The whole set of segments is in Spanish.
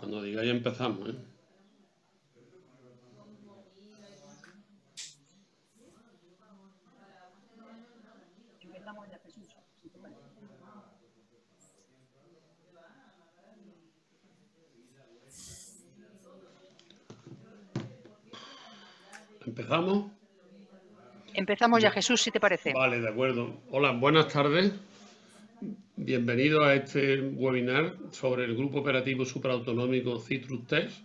Cuando digáis empezamos, ¿eh? Empezamos ya, Jesús. ¿Empezamos? Empezamos ya, Jesús, si te parece. Vale, de acuerdo. Hola, buenas tardes. Bienvenido a este webinar sobre el Grupo Operativo Superautonómico Citrus Test,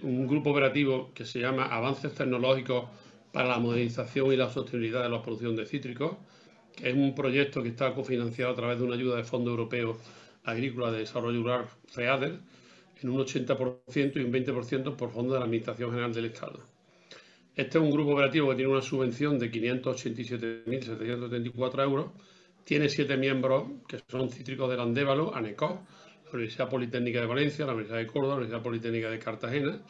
un grupo operativo que se llama Avances Tecnológicos para la Modernización y la Sostenibilidad de la Producción de Cítricos, que es un proyecto que está cofinanciado a través de una ayuda de Fondo Europeo Agrícola de Desarrollo Rural, FEADER, en un 80% y un 20% por Fondo de la Administración General del Estado. Este es un grupo operativo que tiene una subvención de 587.774 euros, tiene 7 miembros que son Cítricos del Andévalo, ANECOP, la Universidad Politécnica de Valencia, la Universidad de Córdoba, la Universidad Politécnica de Cartagena,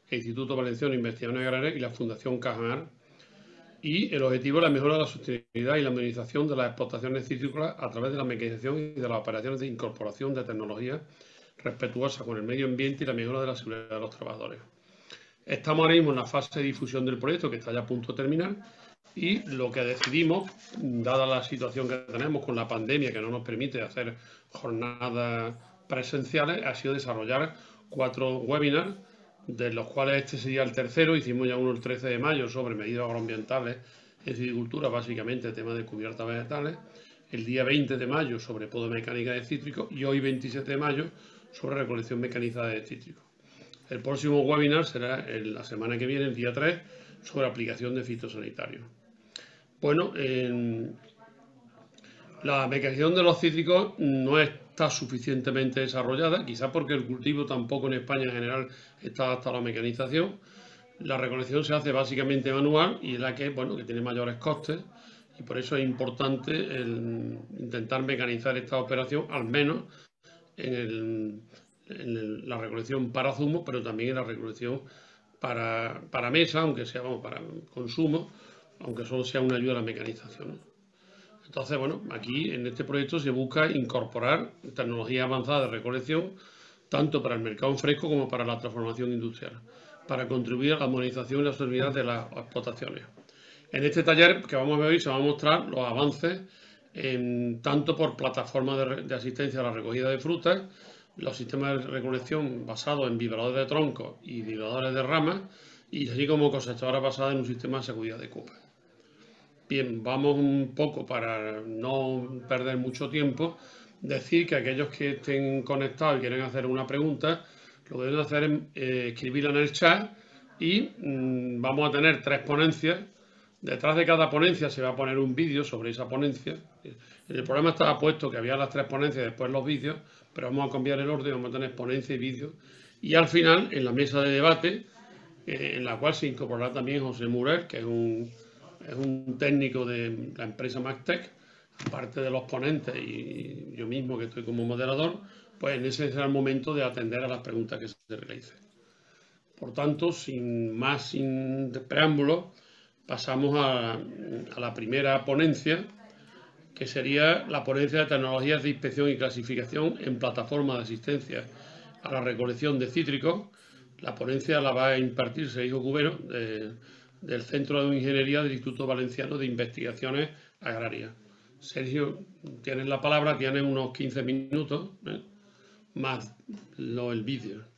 el Instituto Valenciano de Investigaciones Agrarias y la Fundación Cajamar. Y el objetivo es la mejora de la sostenibilidad y la modernización de las explotaciones cítricas a través de la mecanización y de las operaciones de incorporación de tecnologías respetuosas con el medio ambiente y la mejora de la seguridad de los trabajadores. Estamos ahora mismo en la fase de difusión del proyecto, que está ya a punto de terminar, y lo que decidimos, dada la situación que tenemos con la pandemia, que no nos permite hacer jornadas presenciales, ha sido desarrollar 4 webinars, de los cuales este sería el tercero. Hicimos ya uno el 13 de mayo sobre medidas agroambientales en silvicultura, básicamente tema de cubiertas vegetales, el día 20 de mayo sobre podomecánica de cítricos y hoy 27 de mayo sobre recolección mecanizada de cítricos. El próximo webinar será la semana que viene, el día 3, sobre aplicación de fitosanitarios. Bueno, la mecanización de los cítricos no está suficientemente desarrollada, quizás porque el cultivo tampoco en España en general está adaptado a la mecanización. La recolección se hace básicamente manual y es la que, bueno, que tiene mayores costes, y por eso es importante intentar mecanizar esta operación, al menos en la recolección para zumo, pero también en la recolección para mesa, aunque sea para consumo, aunque solo sea una ayuda a la mecanización, ¿no? Entonces, bueno, aquí en este proyecto se busca incorporar tecnología avanzada de recolección, tanto para el mercado fresco como para la transformación industrial, para contribuir a la modernización y la sostenibilidad de las explotaciones. En este taller que vamos a ver hoy se van a mostrar los avances tanto por plataformas de asistencia a la recogida de frutas, los sistemas de recolección basados en vibradores de troncos y vibradores de ramas, y así como cosechadoras basadas en un sistema de sacudida de copa. Bien, vamos un poco, para no perder mucho tiempo, decir que aquellos que estén conectados y quieren hacer una pregunta, lo que deben hacer es escribirla en el chat, y vamos a tener 3 ponencias. Detrás de cada ponencia se va a poner un vídeo sobre esa ponencia. En el programa estaba puesto que había las 3 ponencias y después los vídeos, pero vamos a cambiar el orden, vamos a tener ponencia y vídeo. Y al final, en la mesa de debate, en la cual se incorporará también José Murer, que es un técnico de la empresa MacTech, aparte de los ponentes y yo mismo que estoy como moderador, pues en ese será el momento de atender a las preguntas que se realicen. Por tanto, sin preámbulos, pasamos a la primera ponencia, que sería la ponencia de tecnologías de inspección y clasificación en plataformas de asistencia a la recolección de cítricos. La ponencia la va a impartir Sergio Cubero, del Centro de Ingeniería del Instituto Valenciano de Investigaciones Agrarias. Sergio, tienes la palabra, tienes unos 15 minutos, más el vídeo.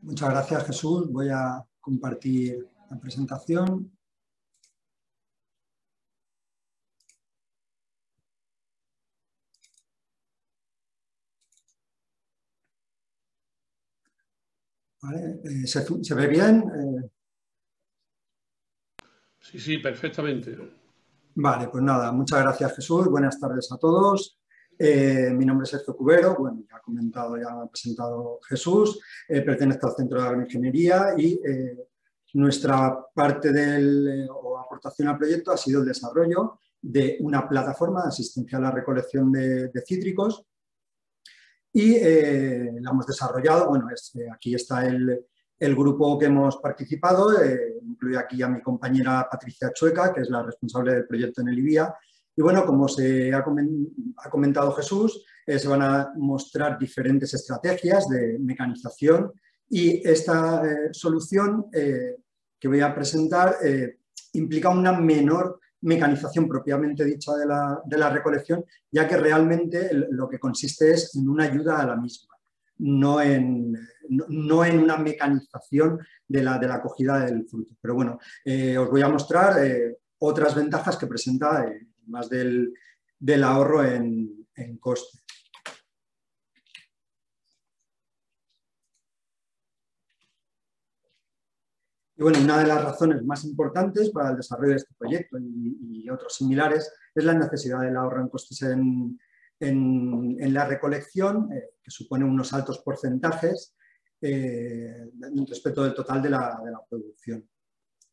Muchas gracias, Jesús. Voy a compartir la presentación. ¿Vale? ¿Se ve bien? Sí, perfectamente. Vale, pues nada, muchas gracias, Jesús. Buenas tardes a todos. Mi nombre es Sergio Cubero, bueno, ya ha comentado, ya me ha presentado Jesús, pertenezco al Centro de Agroingeniería y nuestra parte o aportación al proyecto ha sido el desarrollo de una plataforma de asistencia a la recolección de cítricos y la hemos desarrollado, bueno, aquí está el grupo que hemos participado, incluye aquí a mi compañera Patricia Chueca, que es la responsable del proyecto en el IBIA, Y bueno, como ha comentado Jesús, se van a mostrar diferentes estrategias de mecanización y esta solución que voy a presentar implica una menor mecanización propiamente dicha de la recolección, ya que realmente lo que consiste es en una ayuda a la misma, no en una mecanización de la cogida del fruto. Pero bueno, os voy a mostrar otras ventajas que presenta más del ahorro en coste. Y bueno, una de las razones más importantes para el desarrollo de este proyecto y otros similares es la necesidad del ahorro en costes en la recolección, que supone unos altos porcentajes respecto del total de la producción.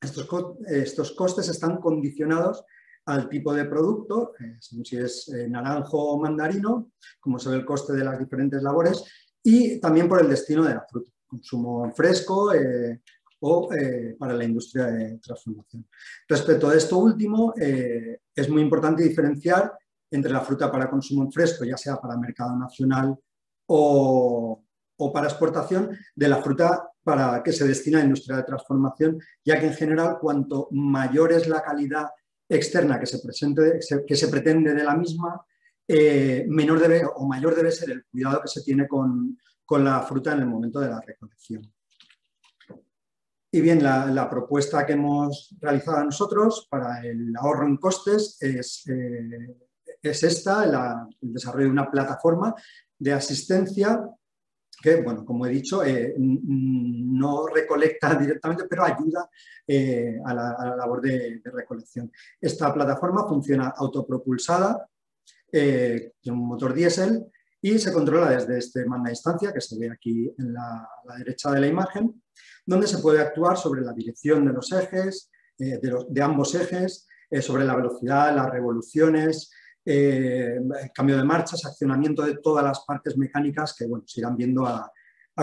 Estos costes están condicionados al tipo de producto, según si es naranjo o mandarino, como se ve el coste de las diferentes labores, y también por el destino de la fruta, consumo fresco o para la industria de transformación. Respecto a esto último, es muy importante diferenciar entre la fruta para consumo fresco, ya sea para mercado nacional o para exportación, de la fruta para que se destina a la industria de transformación, ya que en general cuanto mayor es la calidad externa que se pretende de la misma, menor o mayor debe ser el cuidado que se tiene con la fruta en el momento de la recolección. Y bien, la propuesta que hemos realizado nosotros para el ahorro en costes es esta, el desarrollo de una plataforma de asistencia que, bueno, como he dicho, no recolecta directamente, pero ayuda a la labor de recolección. Esta plataforma funciona autopropulsada, tiene un motor diésel y se controla desde este mando a distancia, que se ve aquí en la derecha de la imagen, donde se puede actuar sobre la dirección de los ejes, de ambos ejes, sobre la velocidad, las revoluciones, cambio de marchas, accionamiento de todas las partes mecánicas que, bueno, se irán viendo a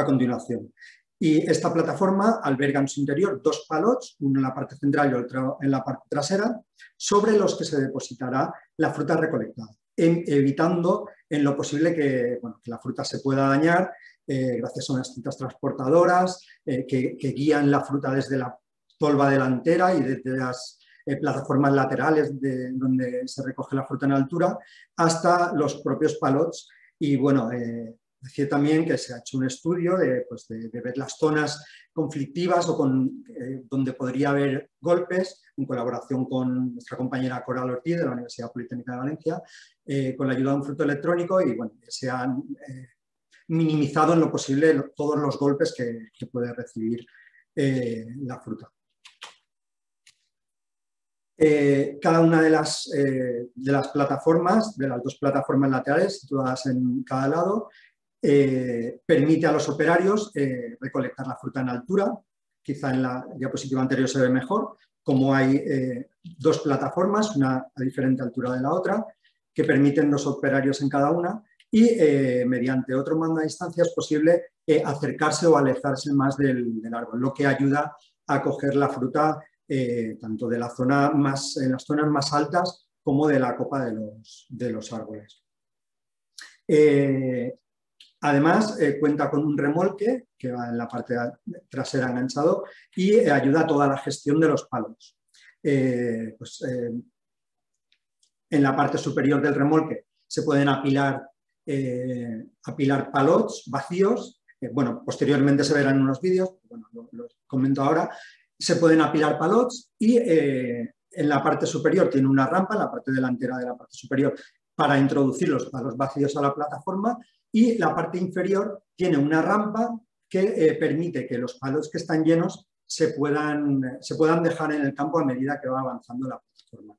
continuación. Y esta plataforma alberga en su interior dos palots, uno en la parte central y otro en la parte trasera, sobre los que se depositará la fruta recolectada, evitando en lo posible que la fruta se pueda dañar gracias a unas cintas transportadoras que guían la fruta desde la tolva delantera y desde las plataformas laterales donde se recoge la fruta en altura hasta los propios palots. Y bueno, decir también que se ha hecho un estudio de ver las zonas conflictivas o donde podría haber golpes, en colaboración con nuestra compañera Coral Ortiz de la Universidad Politécnica de Valencia, con la ayuda de un fruto electrónico, y bueno, se han minimizado en lo posible todos los golpes que puede recibir la fruta. Cada una de las plataformas, de las dos plataformas laterales situadas en cada lado, permite a los operarios recolectar la fruta en altura. Quizá en la diapositiva anterior se ve mejor, como hay dos plataformas, una a diferente altura de la otra, que permiten los operarios en cada una, y mediante otro mando a distancia es posible acercarse o alejarse más del árbol, lo que ayuda a coger la fruta tanto de en las zonas más altas como de la copa de los árboles. Además, cuenta con un remolque que va en la parte trasera enganchado y ayuda a toda la gestión de los palos. En la parte superior del remolque se pueden apilar palots vacíos. Bueno, posteriormente se verán en unos vídeos, bueno, los comento ahora. Se pueden apilar palots y en la parte superior tiene una rampa, en la parte delantera de la parte superior, para introducir los palos vacíos a la plataforma, y la parte inferior tiene una rampa que permite que los palos que están llenos se puedan dejar en el campo a medida que va avanzando la plataforma.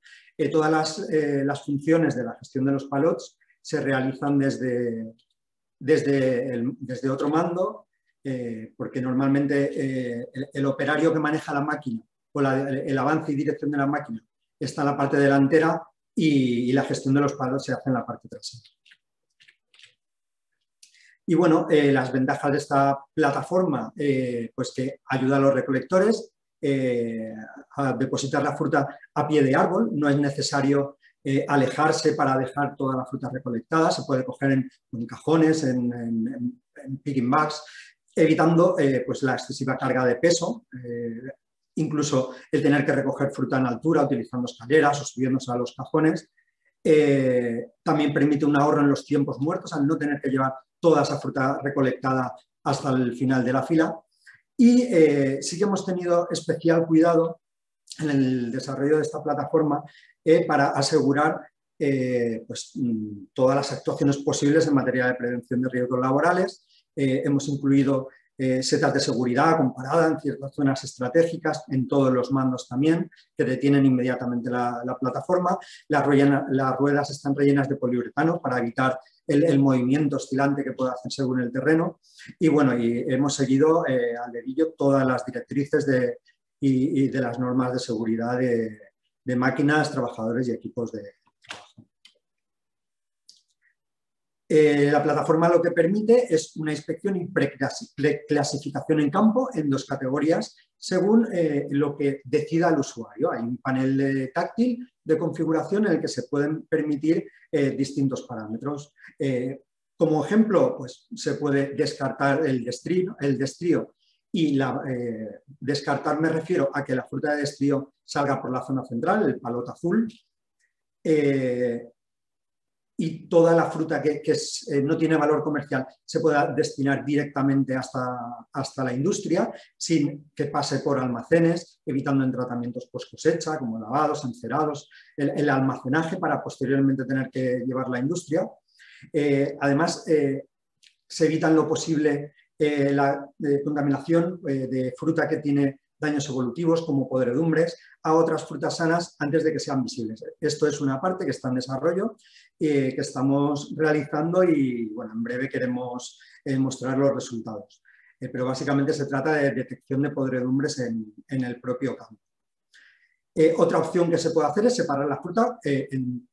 Todas las funciones de la gestión de los palots se realizan desde otro mando, porque normalmente el operario que maneja la máquina o el avance y dirección de la máquina está en la parte delantera y la gestión de los palos se hace en la parte trasera. Y bueno, las ventajas de esta plataforma, pues que ayuda a los recolectores a depositar la fruta a pie de árbol. No es necesario alejarse para dejar toda la fruta recolectada, se puede coger en cajones, en picking bags, evitando pues la excesiva carga de peso, incluso el tener que recoger fruta en altura utilizando escaleras o subiéndose a los cajones. También permite un ahorro en los tiempos muertos al no tener que llevar toda esa fruta recolectada hasta el final de la fila. Y sí que hemos tenido especial cuidado en el desarrollo de esta plataforma para asegurar pues, todas las actuaciones posibles en materia de prevención de riesgos laborales. Hemos incluido setas de seguridad comparada en ciertas zonas estratégicas, en todos los mandos también, que detienen inmediatamente la plataforma. Las ruedas están rellenas de poliuretano para evitar el movimiento oscilante que pueda hacer según el terreno. Y bueno, hemos seguido al dedillo todas las directrices y de las normas de seguridad de máquinas, trabajadores y equipos de trabajo. La plataforma lo que permite es una inspección y preclasificación en campo en 2 categorías según lo que decida el usuario. Hay un panel táctil de configuración en el que se pueden permitir distintos parámetros. Como ejemplo, pues, se puede descartar el destrío y descartar me refiero a que la fruta de destrío salga por la zona central, el palot azul, y toda la fruta que no tiene valor comercial se pueda destinar directamente hasta la industria sin que pase por almacenes, evitando en tratamientos post cosecha como lavados, encerados, el almacenaje para posteriormente tener que llevar a la industria. Además, se evita en lo posible la contaminación de fruta que tiene daños evolutivos como podredumbres a otras frutas sanas antes de que sean visibles. Esto es una parte que está en desarrollo, que estamos realizando y bueno, en breve queremos mostrar los resultados. Pero básicamente se trata de detección de podredumbres en el propio campo. Otra opción que se puede hacer es separar la fruta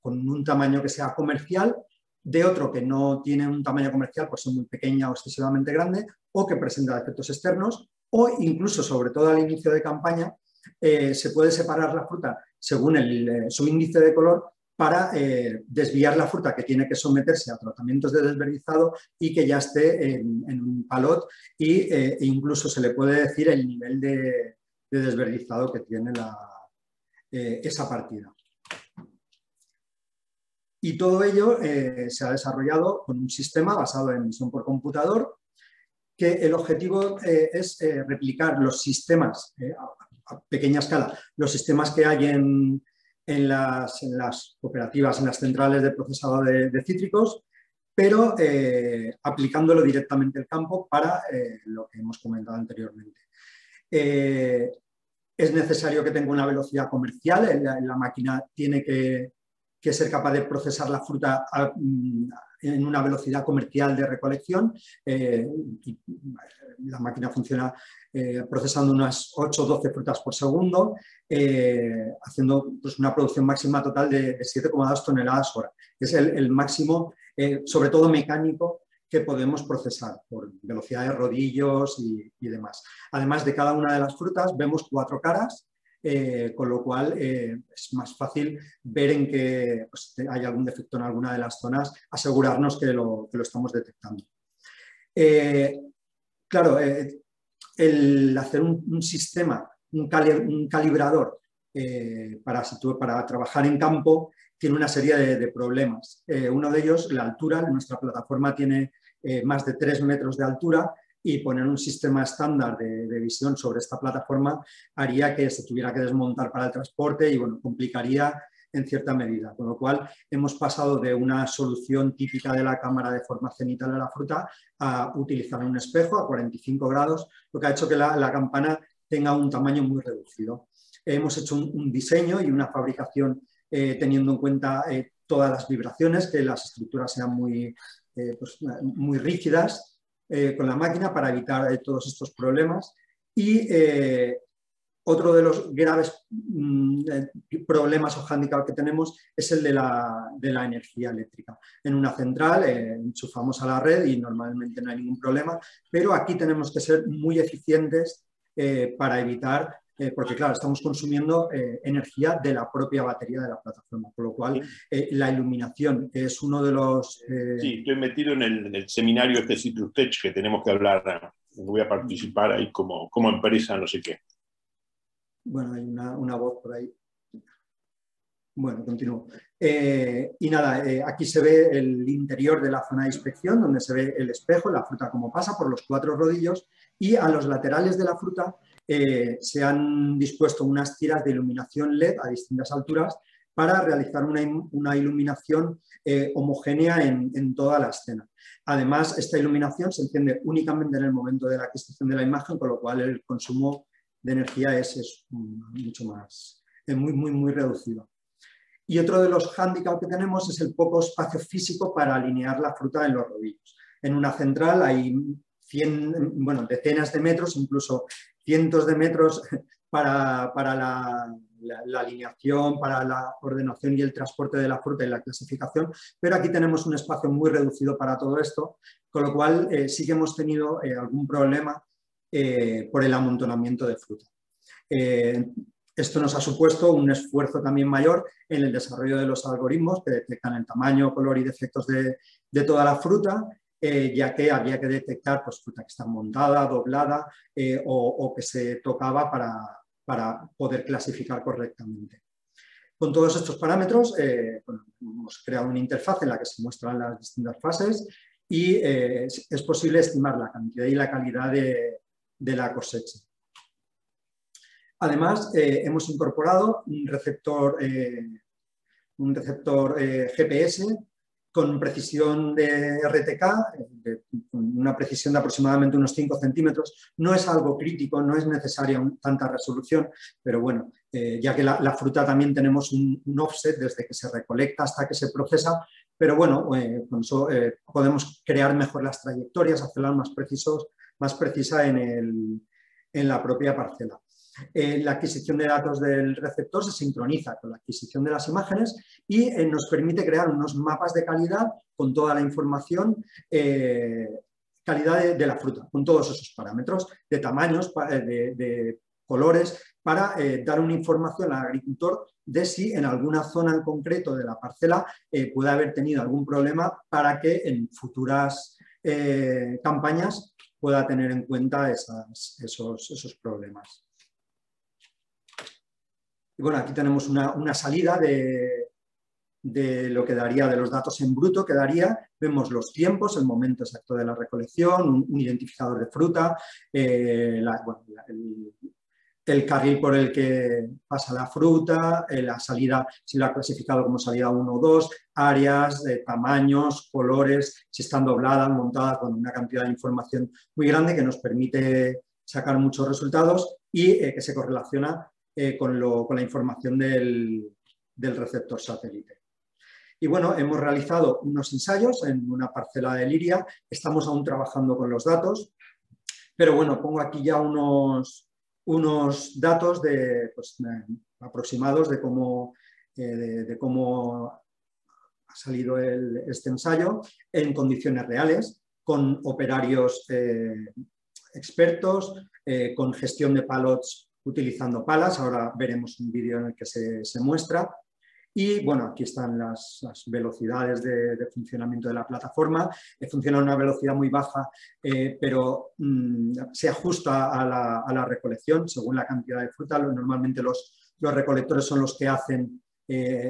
con un tamaño que sea comercial de otro que no tiene un tamaño comercial por ser muy pequeña o excesivamente grande o que presenta efectos externos, o incluso, sobre todo al inicio de campaña, se puede separar la fruta según su índice de color para desviar la fruta que tiene que someterse a tratamientos de desverdizado y que ya esté en un palot e incluso se le puede decir el nivel de desverdizado que tiene esa partida. Y todo ello se ha desarrollado con un sistema basado en visión por computador, que el objetivo es replicar los sistemas a pequeña escala, los sistemas que hay en las cooperativas, en las centrales de procesado de cítricos, pero aplicándolo directamente al campo para lo que hemos comentado anteriormente. Es necesario que tenga una velocidad comercial, la máquina tiene que ser capaz de procesar la fruta en una velocidad comercial de recolección. La máquina funciona procesando unas 8 o 12 frutas por segundo, haciendo pues, una producción máxima total de 7,2 toneladas hora. Es el máximo, sobre todo mecánico, que podemos procesar por velocidad de rodillos y demás. Además de cada una de las frutas vemos 4 caras, con lo cual es más fácil ver en que pues, hay algún defecto en alguna de las zonas, asegurarnos que lo estamos detectando. Claro, el hacer un sistema, un calibrador para trabajar en campo tiene una serie de problemas. Uno de ellos, la altura. Nuestra plataforma tiene más de 3 metros de altura, y poner un sistema estándar de visión sobre esta plataforma haría que se tuviera que desmontar para el transporte y bueno, complicaría en cierta medida. Con lo cual hemos pasado de una solución típica de la cámara de forma cenital de la fruta a utilizar un espejo a 45 grados, lo que ha hecho que la campana tenga un tamaño muy reducido. Hemos hecho un diseño y una fabricación teniendo en cuenta todas las vibraciones, que las estructuras sean muy rígidas, con la máquina para evitar todos estos problemas. Y otro de los graves problemas o hándicap que tenemos es el de la energía eléctrica. En una central enchufamos a la red y normalmente no hay ningún problema, pero aquí tenemos que ser muy eficientes para evitar porque claro, estamos consumiendo energía de la propia batería de la plataforma, con lo cual la iluminación, que es uno de los... Sí, estoy metido en el seminario este Citrus Tech que tenemos que hablar, voy a participar ahí como empresa, no sé qué. Bueno, hay una voz por ahí. Bueno, continúo. Y nada, aquí se ve el interior de la zona de inspección, donde se ve el espejo, la fruta como pasa por los 4 rodillos, y a los laterales de la fruta se han dispuesto unas tiras de iluminación LED a distintas alturas para realizar una iluminación homogénea en toda la escena. Además, esta iluminación se enciende únicamente en el momento de la adquisición de la imagen, con lo cual el consumo de energía es mucho más, muy reducido. Y otro de los hándicaps que tenemos es el poco espacio físico para alinear la fruta en los rodillos. En una central hay decenas de metros, incluso cientos de metros para la alineación, para la ordenación y el transporte de la fruta y la clasificación, pero aquí tenemos un espacio muy reducido para todo esto, con lo cual sí que hemos tenido algún problema por el amontonamiento de fruta. Esto nos ha supuesto un esfuerzo también mayor en el desarrollo de los algoritmos que detectan el tamaño, color y defectos de toda la fruta, ya que había que detectar pues, fruta que está montada, doblada o que se tocaba para poder clasificar correctamente. Con todos estos parámetros hemos creado una interfaz en la que se muestran las distintas fases y es posible estimar la cantidad y la calidad de la cosecha. Además, hemos incorporado un receptor GPS con precisión de RTK, una precisión de aproximadamente unos 5 centímetros. No es algo crítico, no es necesaria tanta resolución, pero bueno, ya que la fruta también tenemos un offset desde que se recolecta hasta que se procesa, pero bueno, con eso podemos crear mejor las trayectorias, hacerlas más precisa en la propia parcela. La adquisición de datos del receptor se sincroniza con la adquisición de las imágenes y nos permite crear unos mapas de calidad con toda la información, calidad de la fruta, con todos esos parámetros de tamaños, de colores, para dar una información al agricultor de si en alguna zona en concreto de la parcela puede haber tenido algún problema para que en futuras campañas pueda tener en cuenta esos problemas. Y bueno, aquí tenemos una salida de lo que daría, de los datos en bruto que daría. Vemos los tiempos, el momento exacto de la recolección, un identificador de fruta, el carril por el que pasa la fruta, la salida, si lo ha clasificado como salida 1 o 2, áreas, tamaños, colores, si están dobladas, montadas, con una cantidad de información muy grande que nos permite sacar muchos resultados y que se correlaciona con la información del receptor satélite. Y bueno, hemos realizado unos ensayos en una parcela de liria, estamos aún trabajando con los datos, pero bueno, pongo aquí ya unos datos aproximados de cómo ha salido este ensayo en condiciones reales, con operarios expertos, con gestión de pallets utilizando palas. Ahora veremos un vídeo en el que se muestra. Y bueno, aquí están las velocidades de funcionamiento de la plataforma. Funciona a una velocidad muy baja, pero se ajusta a la recolección según la cantidad de fruta. Normalmente los recolectores son los que hacen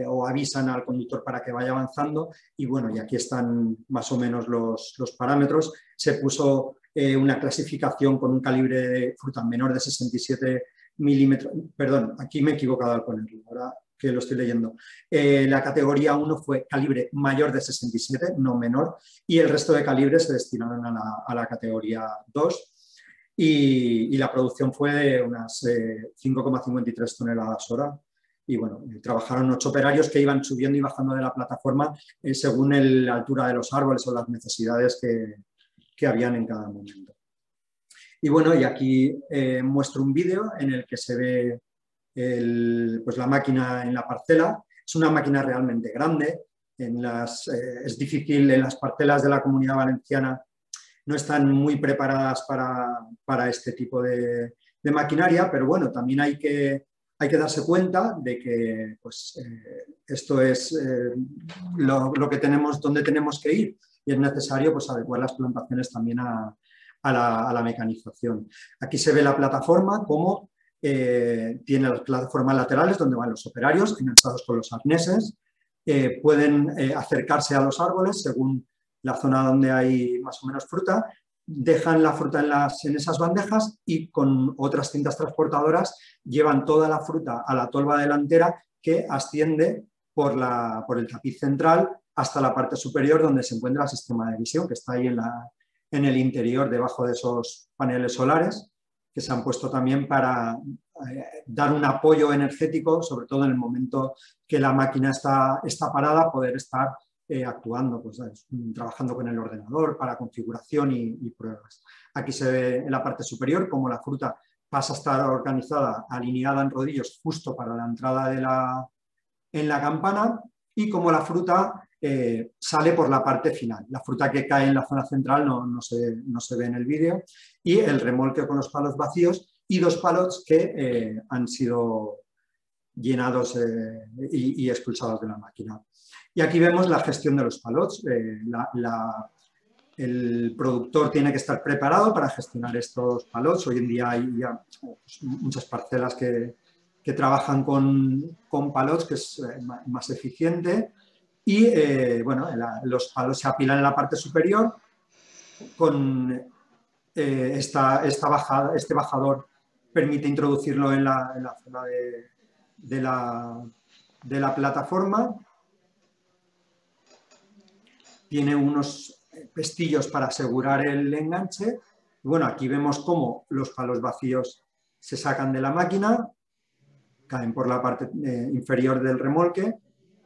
o avisan al conductor para que vaya avanzando. Y bueno, y aquí están más o menos los parámetros. Se puso una clasificación con un calibre de fruta menor de 67 milímetros. Perdón, aquí me he equivocado al ponerlo. Ahora que lo estoy leyendo. La categoría 1 fue calibre mayor de 67, no menor, y el resto de calibres se destinaron a la categoría 2 y la producción fue de unas 5,53 toneladas hora. Y bueno, trabajaron 8 operarios que iban subiendo y bajando de la plataforma según la altura de los árboles o las necesidades que habían en cada momento. Y bueno, y aquí muestro un vídeo en el que se ve pues la máquina en la parcela. Es una máquina realmente grande. Es difícil, en las parcelas de la Comunidad Valenciana no están muy preparadas para este tipo de maquinaria, pero bueno, también hay que darse cuenta de que pues, esto es lo que tenemos, donde tenemos que ir, y es necesario pues, adecuar las plantaciones también a la mecanización. Aquí se ve la plataforma como tiene las plataformas laterales donde van los operarios enganchados con los arneses, pueden acercarse a los árboles según la zona donde hay más o menos fruta, dejan la fruta en esas bandejas y con otras cintas transportadoras llevan toda la fruta a la tolva delantera que asciende por el tapiz central hasta la parte superior donde se encuentra el sistema de visión, que está ahí en el interior, debajo de esos paneles solares, que se han puesto también para dar un apoyo energético, sobre todo en el momento que la máquina está parada, poder estar actuando, pues, trabajando con el ordenador para configuración y pruebas. Aquí se ve en la parte superior cómo la fruta pasa a estar organizada, alineada en rodillos justo para la entrada en la campana, y cómo la fruta sale por la parte final. La fruta que cae en la zona central no se ve en el vídeo, y el remolque con los palos vacíos y 2 palos que han sido llenados y expulsados de la máquina. Y aquí vemos la gestión de los palots. El productor tiene que estar preparado para gestionar estos palots. Hoy en día hay ya muchas parcelas que trabajan con palots, que es más eficiente. Y bueno, los palos se apilan en la parte superior con este bajador permite introducirlo en la zona de la plataforma. Tiene unos pestillos para asegurar el enganche. Bueno, aquí vemos cómo los palos vacíos se sacan de la máquina, caen por la parte inferior del remolque,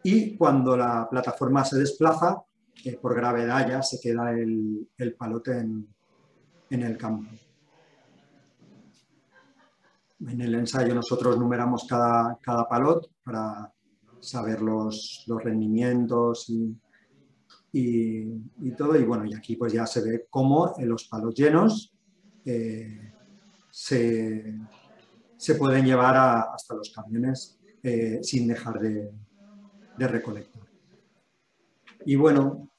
y cuando la plataforma se desplaza, por gravedad ya se queda el palote en el campo. En el ensayo nosotros numeramos cada palot para saber los rendimientos y todo. Y bueno, y aquí pues ya se ve cómo los palos llenos se pueden llevar hasta los camiones sin dejar de recolectar. Y bueno,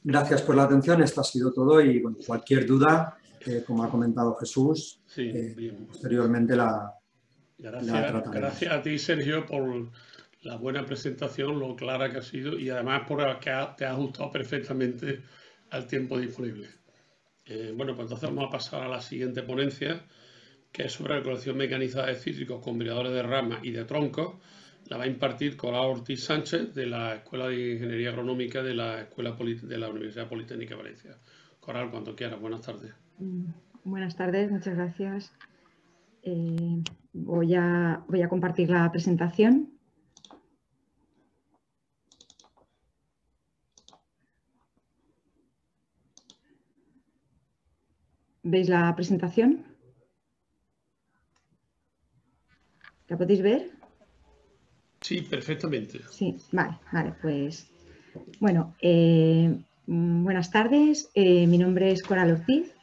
gracias por la atención. Esto ha sido todo, y bueno, cualquier duda, como ha comentado Jesús, Sí, bien. posteriormente la trataremos. Gracias a ti, Sergio, por la buena presentación, lo clara que ha sido, y además por que te ha ajustado perfectamente al tiempo disponible. Bueno, pues entonces vamos a pasar a la siguiente ponencia, que es sobre recolección mecanizada de cítricos con viradores de ramas y de troncos. La va a impartir Coral Ortiz Sánchez, de la Escuela de Ingeniería Agronómica de la Universidad Politécnica de Valencia. Coral, cuando quieras, buenas tardes. Buenas tardes, muchas gracias. Voy a compartir la presentación. ¿Veis la presentación? ¿La podéis ver? Sí, perfectamente. Sí, vale, pues bueno, buenas tardes. Mi nombre es Coral Ortiz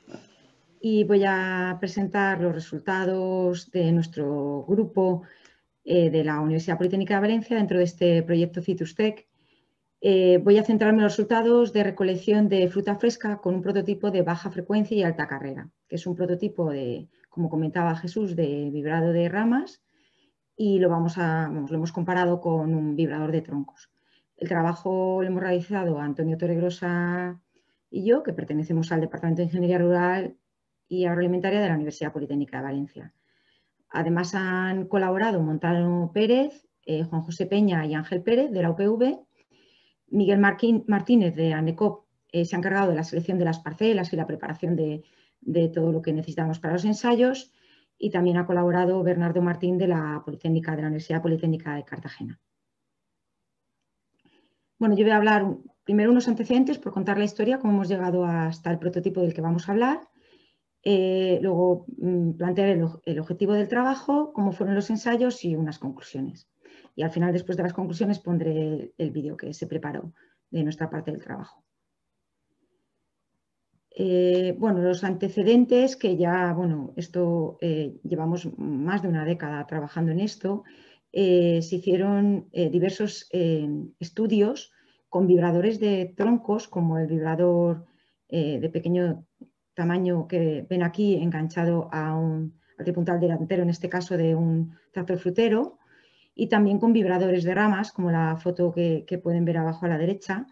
y voy a presentar los resultados de nuestro grupo de la Universidad Politécnica de Valencia dentro de este proyecto CitrusTech. Voy a centrarme en los resultados de recolección de fruta fresca con un prototipo de baja frecuencia y alta carrera, que es un prototipo de, como comentaba Jesús, de vibrado de ramas, y lo hemos comparado con un vibrador de troncos. El trabajo lo hemos realizado Antonio Torregrosa y yo, que pertenecemos al Departamento de Ingeniería Rural y Agroalimentaria de la Universidad Politécnica de Valencia. Además han colaborado Montano Pérez, Juan José Peña y Ángel Pérez de la UPV. Miguel Martínez de ANECOP se ha encargado de la selección de las parcelas y la preparación de todo lo que necesitamos para los ensayos, y también ha colaborado Bernardo Martín de la Universidad Politécnica de Cartagena. Bueno, yo voy a hablar primero unos antecedentes por contar la historia, cómo hemos llegado hasta el prototipo del que vamos a hablar. Luego plantear el objetivo del trabajo, cómo fueron los ensayos y unas conclusiones. Y al final, después de las conclusiones, pondré el vídeo que se preparó de nuestra parte del trabajo. bueno, los antecedentes que ya, bueno, esto llevamos más de una década trabajando en esto. Se hicieron diversos estudios con vibradores de troncos, como el vibrador de pequeño tamaño que ven aquí enganchado al tripuntal delantero, en este caso de un tractor frutero, y también con vibradores de ramas, como la foto que pueden ver abajo a la derecha.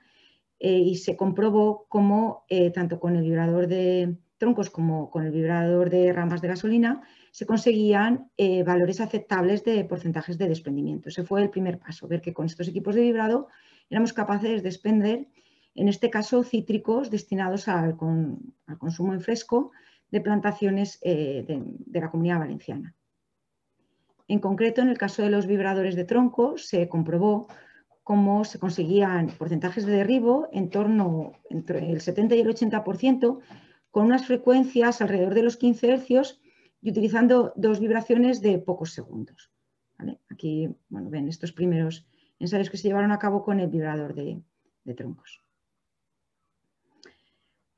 Y se comprobó cómo tanto con el vibrador de troncos como con el vibrador de ramas de gasolina se conseguían valores aceptables de porcentajes de desprendimiento. Ese fue el primer paso, ver que con estos equipos de vibrado éramos capaces de desprender, en este caso, cítricos destinados al consumo en fresco de plantaciones de la Comunidad Valenciana. En concreto, en el caso de los vibradores de troncos, se comprobó cómo se conseguían porcentajes de derribo en torno entre el 70 y el 80%, con unas frecuencias alrededor de los 15 Hz y utilizando 2 vibraciones de pocos segundos. ¿Vale? Aquí, bueno, ven estos primeros ensayos que se llevaron a cabo con el vibrador de troncos.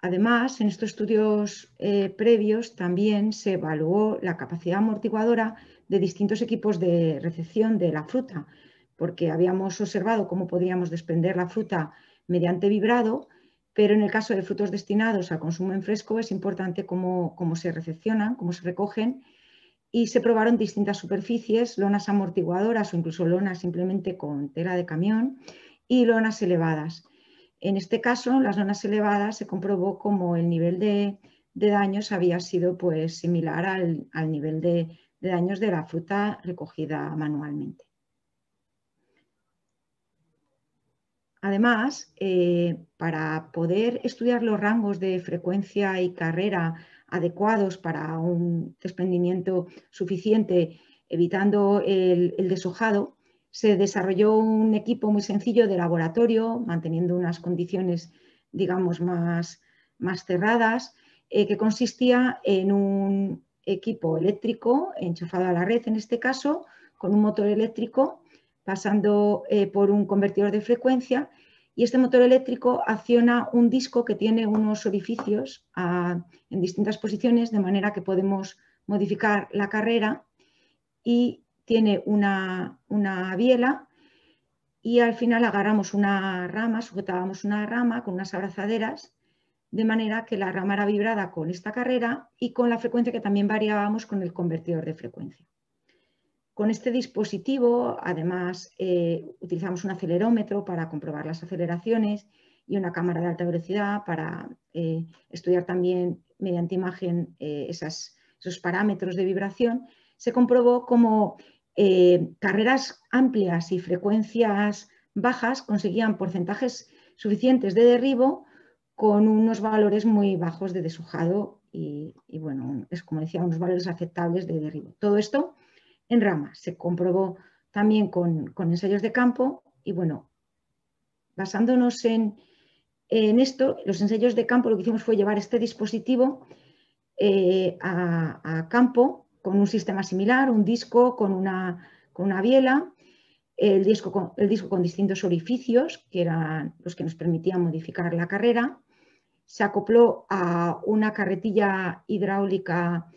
Además, en estos estudios previos también se evaluó la capacidad amortiguadora de distintos equipos de recepción de la fruta, porque habíamos observado cómo podíamos desprender la fruta mediante vibrado, pero en el caso de frutos destinados al consumo en fresco es importante cómo se recepcionan, cómo se recogen, y se probaron distintas superficies, lonas amortiguadoras o incluso lonas simplemente con tela de camión y lonas elevadas. En este caso, las lonas elevadas se comprobó como el nivel de daños había sido pues, similar al nivel de daños de la fruta recogida manualmente. Además, para poder estudiar los rangos de frecuencia y carrera adecuados para un desprendimiento suficiente, evitando el deshojado, se desarrolló un equipo muy sencillo de laboratorio, manteniendo unas condiciones, digamos, más cerradas, que consistía en un equipo eléctrico enchufado a la red, en este caso, con un motor eléctrico, pasando por un convertidor de frecuencia, y este motor eléctrico acciona un disco que tiene unos orificios en distintas posiciones, de manera que podemos modificar la carrera, y tiene una biela, y al final agarramos una rama, sujetábamos una rama con unas abrazaderas, de manera que la rama era vibrada con esta carrera y con la frecuencia que también variábamos con el convertidor de frecuencia. Con este dispositivo, además, utilizamos un acelerómetro para comprobar las aceleraciones y una cámara de alta velocidad para estudiar también mediante imagen esos parámetros de vibración. Se comprobó cómo carreras amplias y frecuencias bajas conseguían porcentajes suficientes de derribo con unos valores muy bajos de deshojado y bueno, es como decía, unos valores aceptables de derribo. Todo esto en ramas. Se comprobó también con ensayos de campo y bueno, basándonos en esto, los ensayos de campo lo que hicimos fue llevar este dispositivo a campo con un sistema similar, un disco con una biela, el disco con distintos orificios que eran los que nos permitían modificar la carrera. Se acopló a una carretilla hidráulica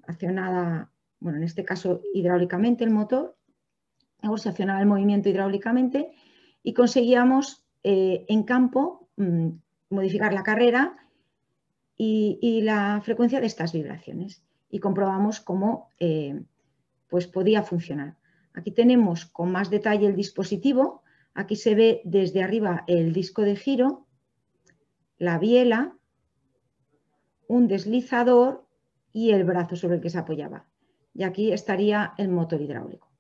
accionada, bueno, en este caso hidráulicamente el motor, luego se accionaba el movimiento hidráulicamente y conseguíamos en campo modificar la carrera y la frecuencia de estas vibraciones y comprobamos cómo pues podía funcionar. Aquí tenemos con más detalle el dispositivo, aquí se ve desde arriba el disco de giro, la biela, un deslizador y el brazo sobre el que se apoyaba. Y aquí estaría el motor hidráulico.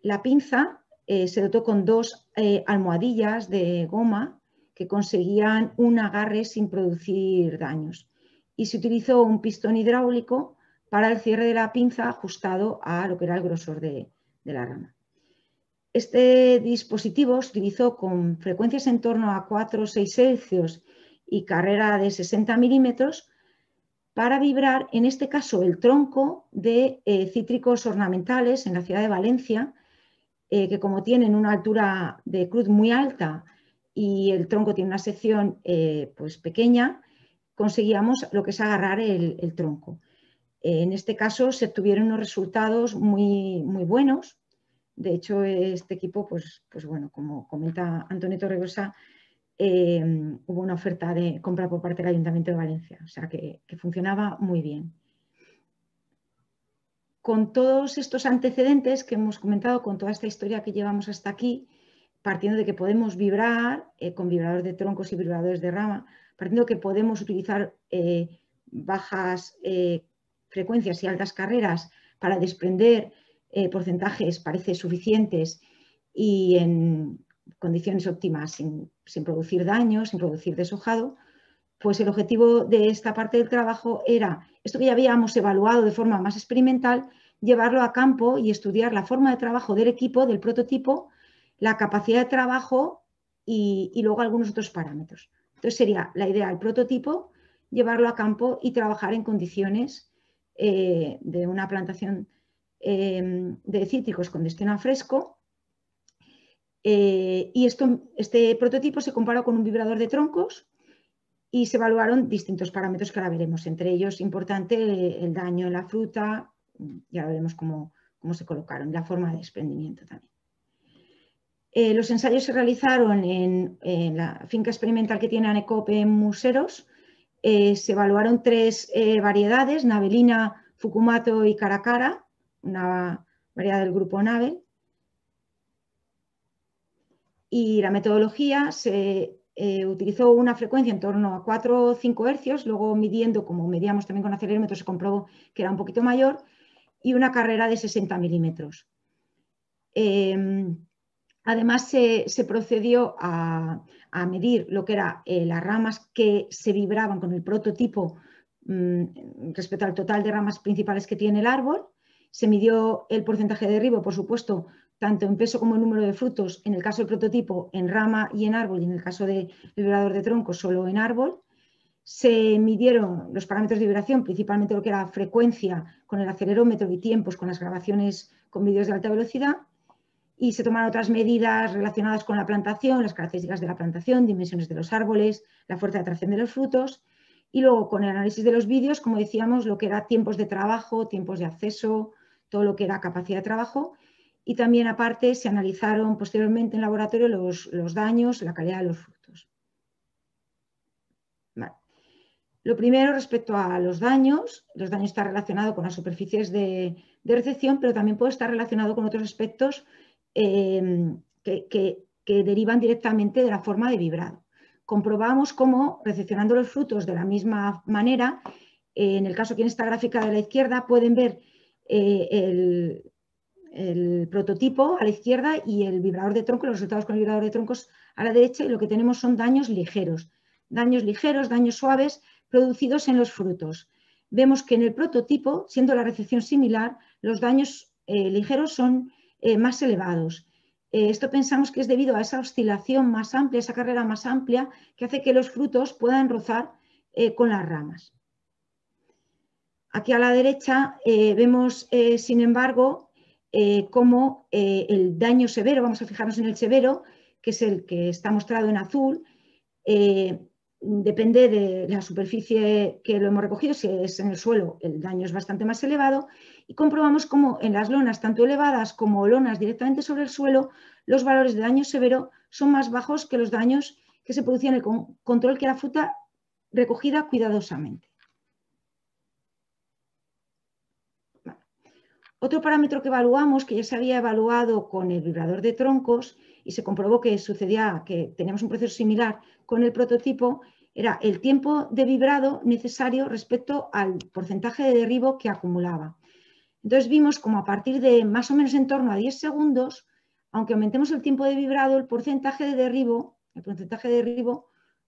La pinza se dotó con 2 almohadillas de goma que conseguían un agarre sin producir daños. Y se utilizó un pistón hidráulico para el cierre de la pinza ajustado a lo que era el grosor de la rama. Este dispositivo se utilizó con frecuencias en torno a 4 o 6 Hz y carrera de 60 milímetros para vibrar, en este caso, el tronco de cítricos ornamentales en la ciudad de Valencia, que como tienen una altura de cruz muy alta y el tronco tiene una sección pues pequeña, conseguíamos lo que es agarrar el tronco. En este caso se obtuvieron unos resultados muy, muy buenos. De hecho, este equipo, pues bueno, como comenta Antonio Torregrosa, hubo una oferta de compra por parte del Ayuntamiento de Valencia, o sea que funcionaba muy bien. Con todos estos antecedentes que hemos comentado, con toda esta historia que llevamos hasta aquí, partiendo de que podemos vibrar con vibradores de troncos y vibradores de rama, partiendo de que podemos utilizar bajas frecuencias y altas carreras para desprender porcentajes, parece, suficientes y en condiciones óptimas, sin producir daño, sin producir deshojado, pues el objetivo de esta parte del trabajo era, esto que ya habíamos evaluado de forma más experimental, llevarlo a campo y estudiar la forma de trabajo del equipo, del prototipo, la capacidad de trabajo y luego algunos otros parámetros. Entonces sería la idea del prototipo, llevarlo a campo y trabajar en condiciones de una plantación de cítricos con destino a fresco. Y este prototipo se comparó con un vibrador de troncos y se evaluaron distintos parámetros que ahora veremos, entre ellos importante el daño en la fruta, ya veremos cómo se colocaron, la forma de desprendimiento también. Los ensayos se realizaron en la finca experimental que tiene Anecope en Museros. Se evaluaron 3 variedades, Navelina, Fukumato y Caracara, una variedad del grupo Navel. Y la metodología se utilizó una frecuencia en torno a 4 o 5 hercios, luego midiendo, como medíamos también con acelerómetro, se comprobó que era un poquito mayor, y una carrera de 60 milímetros. Además, se procedió a medir lo que eran las ramas que se vibraban con el prototipo respecto al total de ramas principales que tiene el árbol. Se midió el porcentaje de derribo, por supuesto, tanto en peso como en número de frutos, en el caso del prototipo en rama y en árbol, y en el caso del vibrador de tronco solo en árbol. Se midieron los parámetros de vibración, principalmente lo que era frecuencia con el acelerómetro y tiempos con las grabaciones con vídeos de alta velocidad, y se tomaron otras medidas relacionadas con la plantación, las características de la plantación, dimensiones de los árboles, la fuerza de atracción de los frutos, y luego con el análisis de los vídeos, como decíamos, lo que era tiempos de trabajo, tiempos de acceso, todo lo que era capacidad de trabajo. Y también, aparte, se analizaron posteriormente en laboratorio los daños, la calidad de los frutos. Vale. Lo primero, respecto a los daños están relacionados con las superficies de recepción, pero también puede estar relacionado con otros aspectos que derivan directamente de la forma de vibrado. Comprobamos cómo, recepcionando los frutos de la misma manera, en el caso que en esta gráfica de la izquierda pueden ver el prototipo a la izquierda y el vibrador de tronco, los resultados con el vibrador de troncos a la derecha, y lo que tenemos son daños ligeros, daños suaves producidos en los frutos. Vemos que en el prototipo, siendo la recepción similar, los daños ligeros son más elevados. Esto pensamos que es debido a esa oscilación más amplia, esa carrera más amplia, que hace que los frutos puedan rozar con las ramas. Aquí a la derecha vemos, sin embargo, cómo el daño severo, vamos a fijarnos en el severo, que es el que está mostrado en azul, depende de la superficie que lo hemos recogido. Si es en el suelo, el daño es bastante más elevado, y comprobamos cómo en las lonas, tanto elevadas como lonas directamente sobre el suelo, los valores de daño severo son más bajos que los daños que se producían en el control, que era fruta recogida cuidadosamente. Otro parámetro que evaluamos, que ya se había evaluado con el vibrador de troncos y se comprobó que sucedía, que teníamos un proceso similar con el prototipo, era el tiempo de vibrado necesario respecto al porcentaje de derribo que acumulaba. Entonces vimos como a partir de más o menos en torno a 10 segundos, aunque aumentemos el tiempo de vibrado, el porcentaje de derribo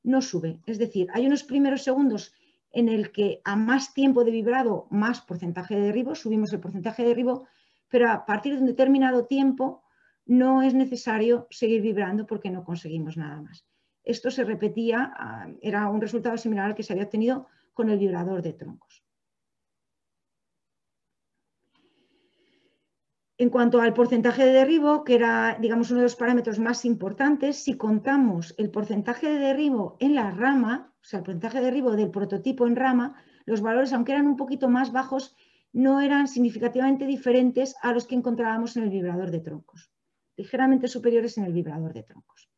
no sube. Es decir, hay unos primeros segundos en el que a más tiempo de vibrado, más porcentaje de derribo, subimos el porcentaje de derribo, pero a partir de un determinado tiempo no es necesario seguir vibrando porque no conseguimos nada más. Esto se repetía, era un resultado similar al que se había obtenido con el vibrador de troncos. En cuanto al porcentaje de derribo, que era, digamos, uno de los parámetros más importantes, si contamos el porcentaje de derribo en la rama, o sea, el porcentaje de derribo del prototipo en rama, los valores, aunque eran un poquito más bajos, no eran significativamente diferentes a los que encontrábamos en el vibrador de troncos, ligeramente superiores en el vibrador de troncos.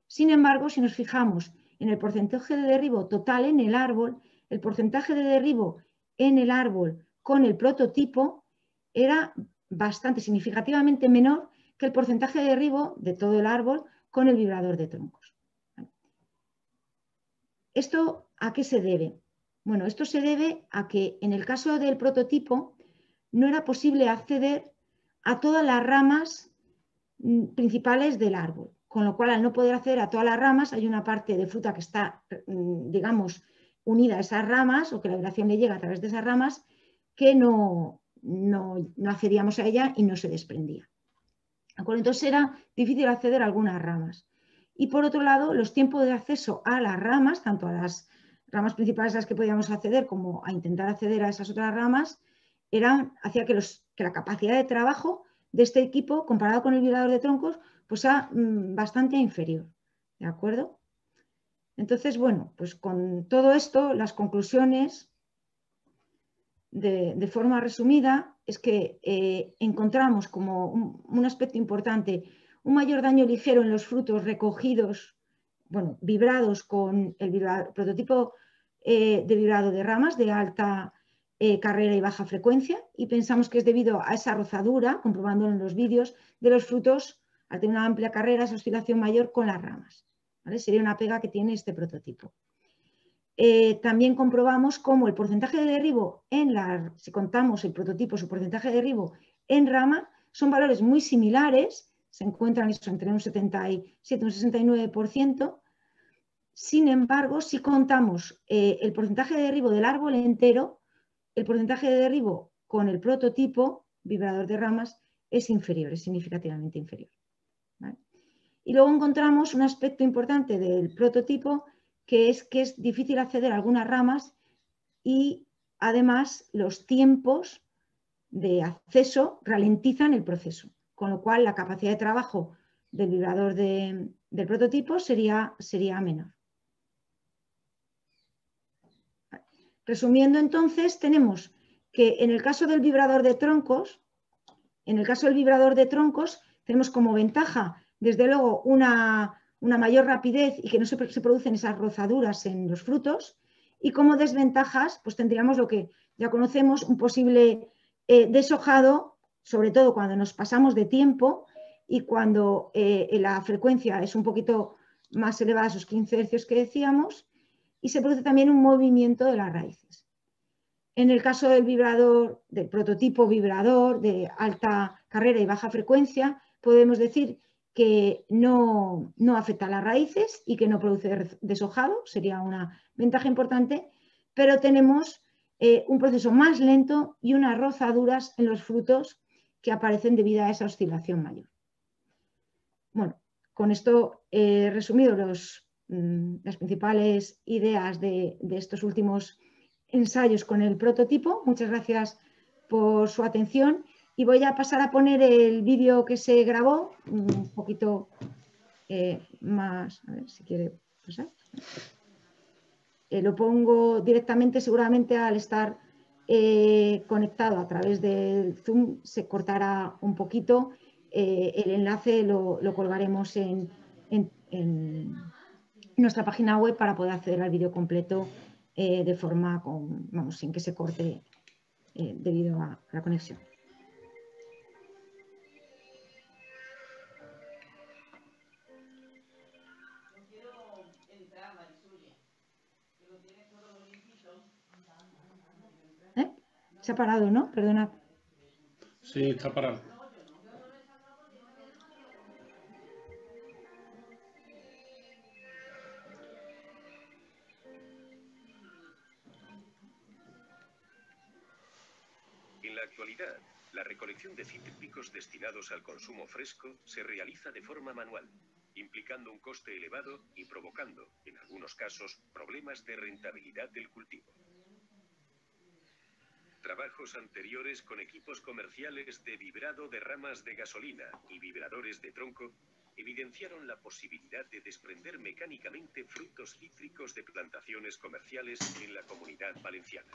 Sin embargo, si nos fijamos en el porcentaje de derribo total en el árbol, el porcentaje de derribo en el árbol con el prototipo era bastante significativamente menor que el porcentaje de derribo de todo el árbol con el vibrador de troncos. ¿Esto a qué se debe? Bueno, esto se debe a que en el caso del prototipo no era posible acceder a todas las ramas principales del árbol, con lo cual al no poder acceder a todas las ramas hay una parte de fruta que está, digamos, unida a esas ramas o que la vibración le llega a través de esas ramas que no accedíamos a ella y no se desprendía. Entonces era difícil acceder a algunas ramas. Y por otro lado, los tiempos de acceso a las ramas, tanto a las ramas principales a las que podíamos acceder como a intentar acceder a esas otras ramas, hacía que la capacidad de trabajo de este equipo, comparado con el vibrador de troncos, pues sea bastante inferior. ¿De acuerdo? Entonces, bueno, pues con todo esto, las conclusiones de forma resumida es que encontramos como un aspecto importante un mayor daño ligero en los frutos recogidos, bueno, vibrados con el prototipo de vibrado de ramas de alta carrera y baja frecuencia, y pensamos que es debido a esa rozadura, comprobándolo en los vídeos, de los frutos al tener una amplia carrera, esa oscilación mayor con las ramas. ¿Vale? Sería una pega que tiene este prototipo. También comprobamos cómo el porcentaje de derribo si contamos el prototipo, su porcentaje de derribo en rama, son valores muy similares, se encuentran entre un 77 y un 69%. Sin embargo, si contamos el porcentaje de derribo del árbol entero, el porcentaje de derribo con el prototipo vibrador de ramas es inferior, es significativamente inferior. ¿Vale? Y luego encontramos un aspecto importante del prototipo, que es difícil acceder a algunas ramas y además los tiempos de acceso ralentizan el proceso, con lo cual la capacidad de trabajo del vibrador del prototipo sería menor. Resumiendo entonces, tenemos que en el caso del vibrador de troncos, tenemos como ventaja, desde luego, una mayor rapidez y que no se producen esas rozaduras en los frutos, y como desventajas, pues tendríamos lo que ya conocemos, un posible deshojado, sobre todo cuando nos pasamos de tiempo y cuando la frecuencia es un poquito más elevada, esos 15 Hz que decíamos, y se produce también un movimiento de las raíces. En el caso del vibrador, del prototipo vibrador de alta carrera y baja frecuencia, podemos decir que no afecta a las raíces y que no produce deshojado, sería una ventaja importante, pero tenemos un proceso más lento y unas rozaduras en los frutos que aparecen debido a esa oscilación mayor. Bueno, con esto he resumido las principales ideas de estos últimos ensayos con el prototipo. Muchas gracias por su atención y voy a pasar a poner el vídeo que se grabó un poquito más, a ver si quiere pasar. Lo pongo directamente, seguramente al estar conectado a través del Zoom se cortará un poquito. El enlace lo colgaremos en nuestra página web para poder acceder al vídeo completo de forma sin que se corte debido a la conexión. Se ha parado, ¿no? Perdonad. Sí, está parado. En la actualidad, la recolección de cítricos destinados al consumo fresco se realiza de forma manual, implicando un coste elevado y provocando, en algunos casos, problemas de rentabilidad del cultivo. Trabajos anteriores con equipos comerciales de vibrado de ramas de gasolina y vibradores de tronco evidenciaron la posibilidad de desprender mecánicamente frutos cítricos de plantaciones comerciales en la Comunidad Valenciana.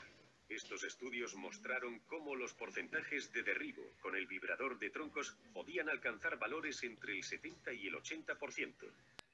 Estos estudios mostraron cómo los porcentajes de derribo con el vibrador de troncos podían alcanzar valores entre el 70 y el 80%,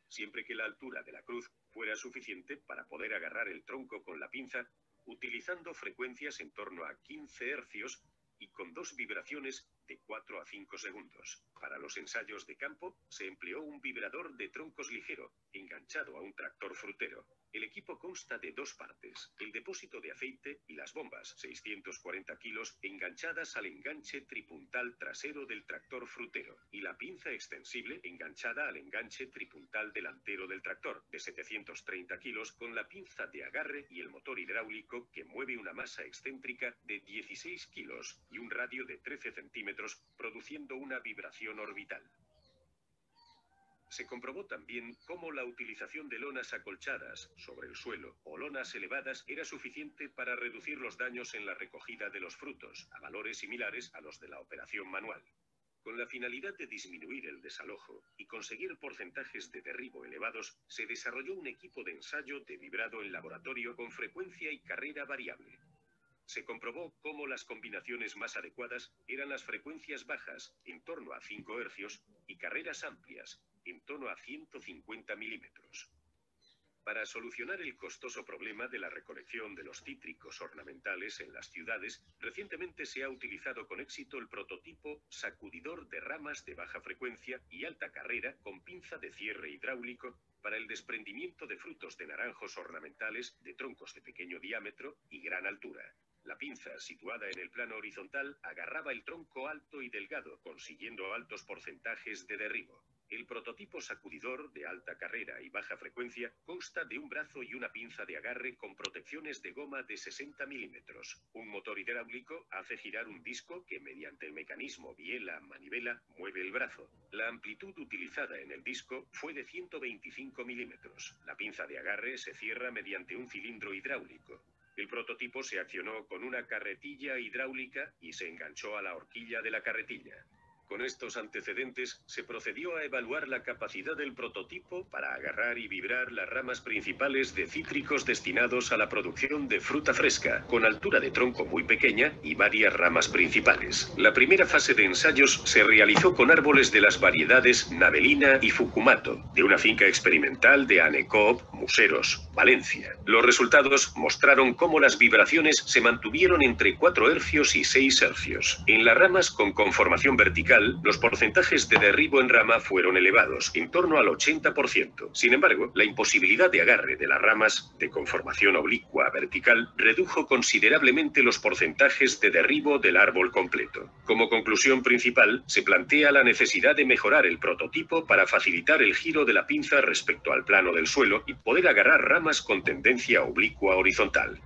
siempre que la altura de la cruz fuera suficiente para poder agarrar el tronco con la pinza, utilizando frecuencias en torno a 15 hercios y con 2 vibraciones de 4 a 5 segundos. Para los ensayos de campo, se empleó un vibrador de troncos ligero, enganchado a un tractor frutero. El equipo consta de 2 partes, el depósito de aceite y las bombas, 640 kilos, enganchadas al enganche tripuntal trasero del tractor frutero, y la pinza extensible enganchada al enganche tripuntal delantero del tractor, de 730 kilos, con la pinza de agarre y el motor hidráulico que mueve una masa excéntrica de 16 kilos y un radio de 13 centímetros, produciendo una vibración orbital. Se comprobó también cómo la utilización de lonas acolchadas sobre el suelo o lonas elevadas era suficiente para reducir los daños en la recogida de los frutos, a valores similares a los de la operación manual. Con la finalidad de disminuir el desalojo y conseguir porcentajes de derribo elevados, se desarrolló un equipo de ensayo de vibrado en laboratorio con frecuencia y carrera variable. Se comprobó cómo las combinaciones más adecuadas eran las frecuencias bajas, en torno a 5 hercios, y carreras amplias, en torno a 150 milímetros. Para solucionar el costoso problema de la recolección de los cítricos ornamentales en las ciudades, recientemente se ha utilizado con éxito el prototipo sacudidor de ramas de baja frecuencia y alta carrera con pinza de cierre hidráulico para el desprendimiento de frutos de naranjos ornamentales de troncos de pequeño diámetro y gran altura. La pinza, situada en el plano horizontal, agarraba el tronco alto y delgado, consiguiendo altos porcentajes de derribo. El prototipo sacudidor de alta carrera y baja frecuencia consta de un brazo y una pinza de agarre con protecciones de goma de 60 milímetros. Un motor hidráulico hace girar un disco que mediante el mecanismo biela-manivela mueve el brazo. La amplitud utilizada en el disco fue de 125 milímetros. La pinza de agarre se cierra mediante un cilindro hidráulico. El prototipo se accionó con una carretilla hidráulica y se enganchó a la horquilla de la carretilla. Con estos antecedentes, se procedió a evaluar la capacidad del prototipo para agarrar y vibrar las ramas principales de cítricos destinados a la producción de fruta fresca, con altura de tronco muy pequeña y varias ramas principales. La primera fase de ensayos se realizó con árboles de las variedades Navelina y Fucumato, de una finca experimental de ANECOOP, Museros, Valencia. Los resultados mostraron cómo las vibraciones se mantuvieron entre 4 hercios y 6 hercios. En las ramas con conformación vertical, los porcentajes de derribo en rama fueron elevados, en torno al 80%. Sin embargo, la imposibilidad de agarre de las ramas de conformación oblicua vertical redujo considerablemente los porcentajes de derribo del árbol completo. Como conclusión principal, se plantea la necesidad de mejorar el prototipo para facilitar el giro de la pinza respecto al plano del suelo y poder agarrar ramas con tendencia oblicua horizontal.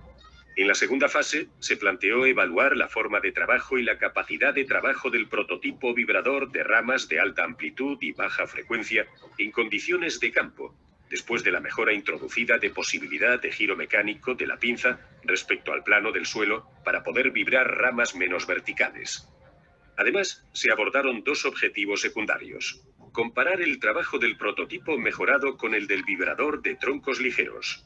En la segunda fase, se planteó evaluar la forma de trabajo y la capacidad de trabajo del prototipo vibrador de ramas de alta amplitud y baja frecuencia en condiciones de campo, después de la mejora introducida de posibilidad de giro mecánico de la pinza respecto al plano del suelo para poder vibrar ramas menos verticales. Además, se abordaron 2 objetivos secundarios: comparar el trabajo del prototipo mejorado con el del vibrador de troncos ligeros.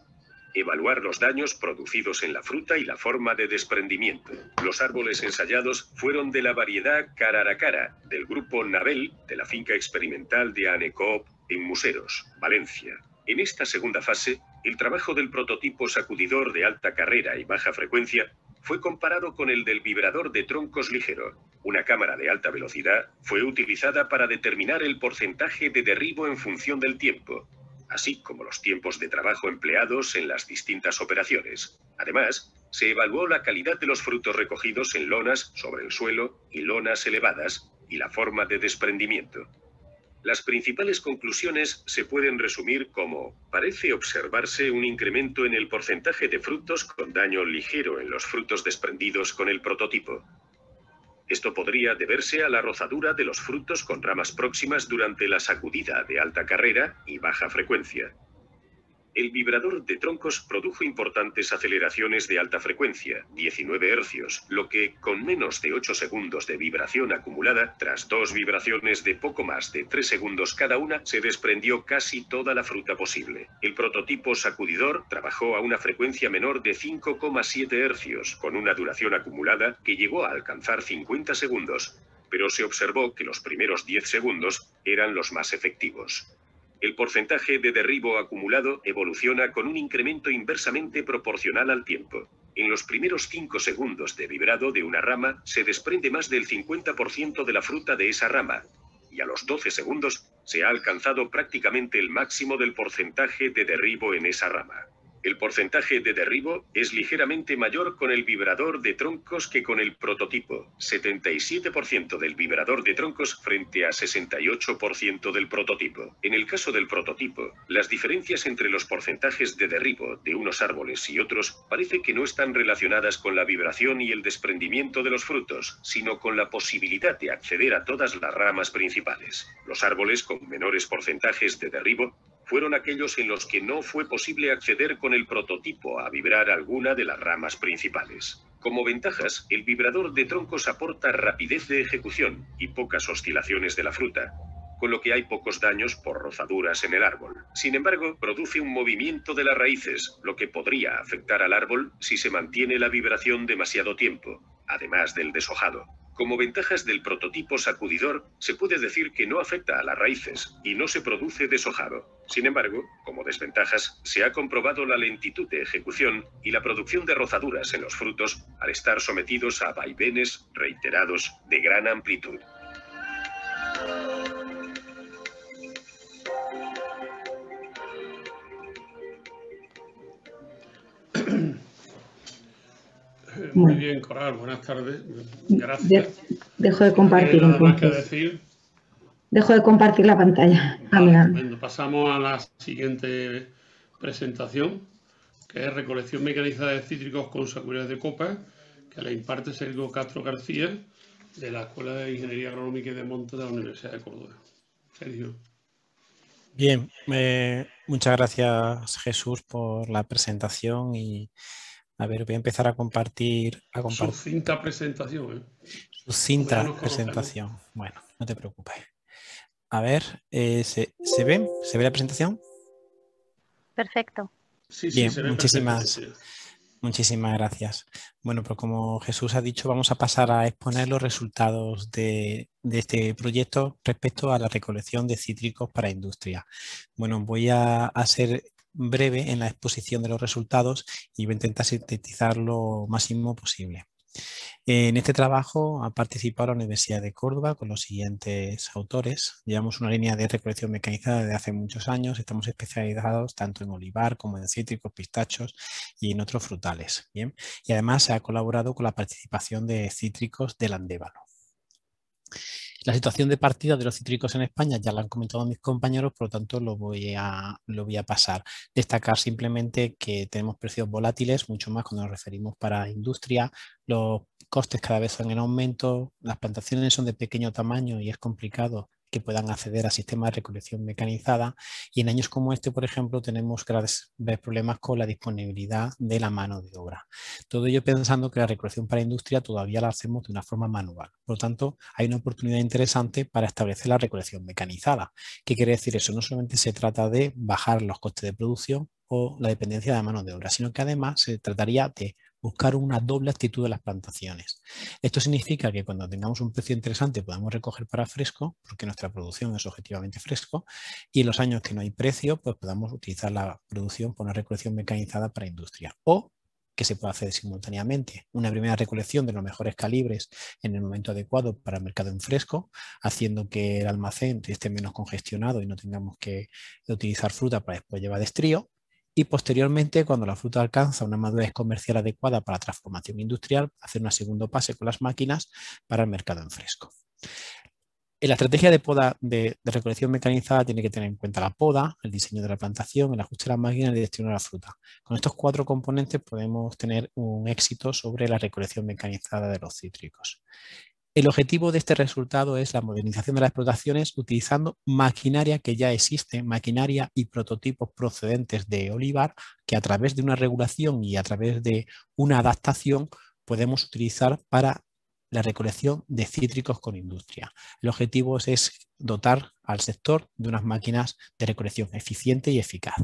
Evaluar los daños producidos en la fruta y la forma de desprendimiento. Los árboles ensayados fueron de la variedad Cararacara, del grupo Navel, de la finca experimental de ANECOOP en Museros, Valencia. En esta segunda fase, el trabajo del prototipo sacudidor de alta carrera y baja frecuencia fue comparado con el del vibrador de troncos ligero. Una cámara de alta velocidad fue utilizada para determinar el porcentaje de derribo en función del tiempo, así como los tiempos de trabajo empleados en las distintas operaciones. Además, se evaluó la calidad de los frutos recogidos en lonas sobre el suelo y lonas elevadas y la forma de desprendimiento. Las principales conclusiones se pueden resumir como: parece observarse un incremento en el porcentaje de frutos con daño ligero en los frutos desprendidos con el prototipo. Esto podría deberse a la rozadura de los frutos con ramas próximas durante la sacudida de alta carrera y baja frecuencia. El vibrador de troncos produjo importantes aceleraciones de alta frecuencia, 19 Hz, lo que, con menos de 8 segundos de vibración acumulada, tras 2 vibraciones de poco más de 3 segundos cada una, se desprendió casi toda la fruta posible. El prototipo sacudidor trabajó a una frecuencia menor de 5,7 Hz, con una duración acumulada que llegó a alcanzar 50 segundos, pero se observó que los primeros 10 segundos eran los más efectivos. El porcentaje de derribo acumulado evoluciona con un incremento inversamente proporcional al tiempo. En los primeros 5 segundos de vibrado de una rama se desprende más del 50% de la fruta de esa rama, y a los 12 segundos se ha alcanzado prácticamente el máximo del porcentaje de derribo en esa rama. El porcentaje de derribo es ligeramente mayor con el vibrador de troncos que con el prototipo, 77% del vibrador de troncos frente a 68% del prototipo. En el caso del prototipo, las diferencias entre los porcentajes de derribo de unos árboles y otros parece que no están relacionadas con la vibración y el desprendimiento de los frutos, sino con la posibilidad de acceder a todas las ramas principales. Los árboles con menores porcentajes de derribo fueron aquellos en los que no fue posible acceder con el prototipo a vibrar alguna de las ramas principales. Como ventajas, el vibrador de troncos aporta rapidez de ejecución y pocas oscilaciones de la fruta, con lo que hay pocos daños por rozaduras en el árbol. Sin embargo, produce un movimiento de las raíces, lo que podría afectar al árbol si se mantiene la vibración demasiado tiempo, además del deshojado. Como ventajas del prototipo sacudidor, se puede decir que no afecta a las raíces y no se produce deshojado. Sin embargo, como desventajas, se ha comprobado la lentitud de ejecución y la producción de rozaduras en los frutos al estar sometidos a vaivenes reiterados de gran amplitud. Muy bien, Coral, buenas tardes. Gracias. Dejo de compartir nada más que entonces. decir. Dejo de compartir la pantalla. Vale, bueno, pasamos a la siguiente presentación, que es recolección mecanizada de cítricos con sacudidores de copa, que la imparte Sergio Castro García, de la Escuela de Ingeniería Agronómica y de Montes de la Universidad de Córdoba. Sergio. Bien, muchas gracias, Jesús, por la presentación y a ver, voy a empezar a compartir. Sucinta presentación, ¿eh? Sucinta presentación. Bueno, no te preocupes. A ver, ¿se ve? ¿Se ve la presentación? Perfecto. Sí, bien, se ve muchísimas gracias. Bueno, pues como Jesús ha dicho, vamos a pasar a exponer los resultados de este proyecto respecto a la recolección de cítricos para industria. Bueno, voy a ser breve en la exposición de los resultados y voy a intentar sintetizar lo máximo posible. En este trabajo ha participado la Universidad de Córdoba con los siguientes autores. Llevamos una línea de recolección mecanizada desde hace muchos años. Estamos especializados tanto en olivar como en cítricos, pistachos y en otros frutales. Bien. Y además se ha colaborado con la participación de cítricos del Andévalo. La situación de partida de los cítricos en España ya la han comentado mis compañeros, por lo tanto lo voy a pasar. Destacar simplemente que tenemos precios volátiles, mucho más cuando nos referimos para industria, los costes cada vez son en aumento, las plantaciones son de pequeño tamaño y es complicado que puedan acceder a sistemas de recolección mecanizada y en años como este, por ejemplo, tenemos graves problemas con la disponibilidad de la mano de obra. Todo ello pensando que la recolección para industria todavía la hacemos de una forma manual. Por lo tanto, hay una oportunidad interesante para establecer la recolección mecanizada. ¿Qué quiere decir eso? No solamente se trata de bajar los costes de producción o la dependencia de la mano de obra, sino que además se trataría de buscar una doble actitud de las plantaciones. Esto significa que cuando tengamos un precio interesante podamos recoger para fresco, porque nuestra producción es objetivamente fresco, y en los años que no hay precio, pues podamos utilizar la producción por una recolección mecanizada para industria. O que se puede hacer simultáneamente una primera recolección de los mejores calibres en el momento adecuado para el mercado en fresco, haciendo que el almacén esté menos congestionado y no tengamos que utilizar fruta para después llevar de estrío. Y posteriormente, cuando la fruta alcanza una madurez comercial adecuada para transformación industrial, hacer un segundo pase con las máquinas para el mercado en fresco. En la estrategia de poda de recolección mecanizada tiene que tener en cuenta la poda, el diseño de la plantación, el ajuste de la máquina y el destino de la fruta. Con estos 4 componentes podemos tener un éxito sobre la recolección mecanizada de los cítricos. El objetivo de este resultado es la modernización de las explotaciones utilizando maquinaria que ya existe, maquinaria y prototipos procedentes de olivar que a través de una regulación y a través de una adaptación podemos utilizar para la recolección de cítricos con industria. El objetivo es dotar al sector de unas máquinas de recolección eficiente y eficaz.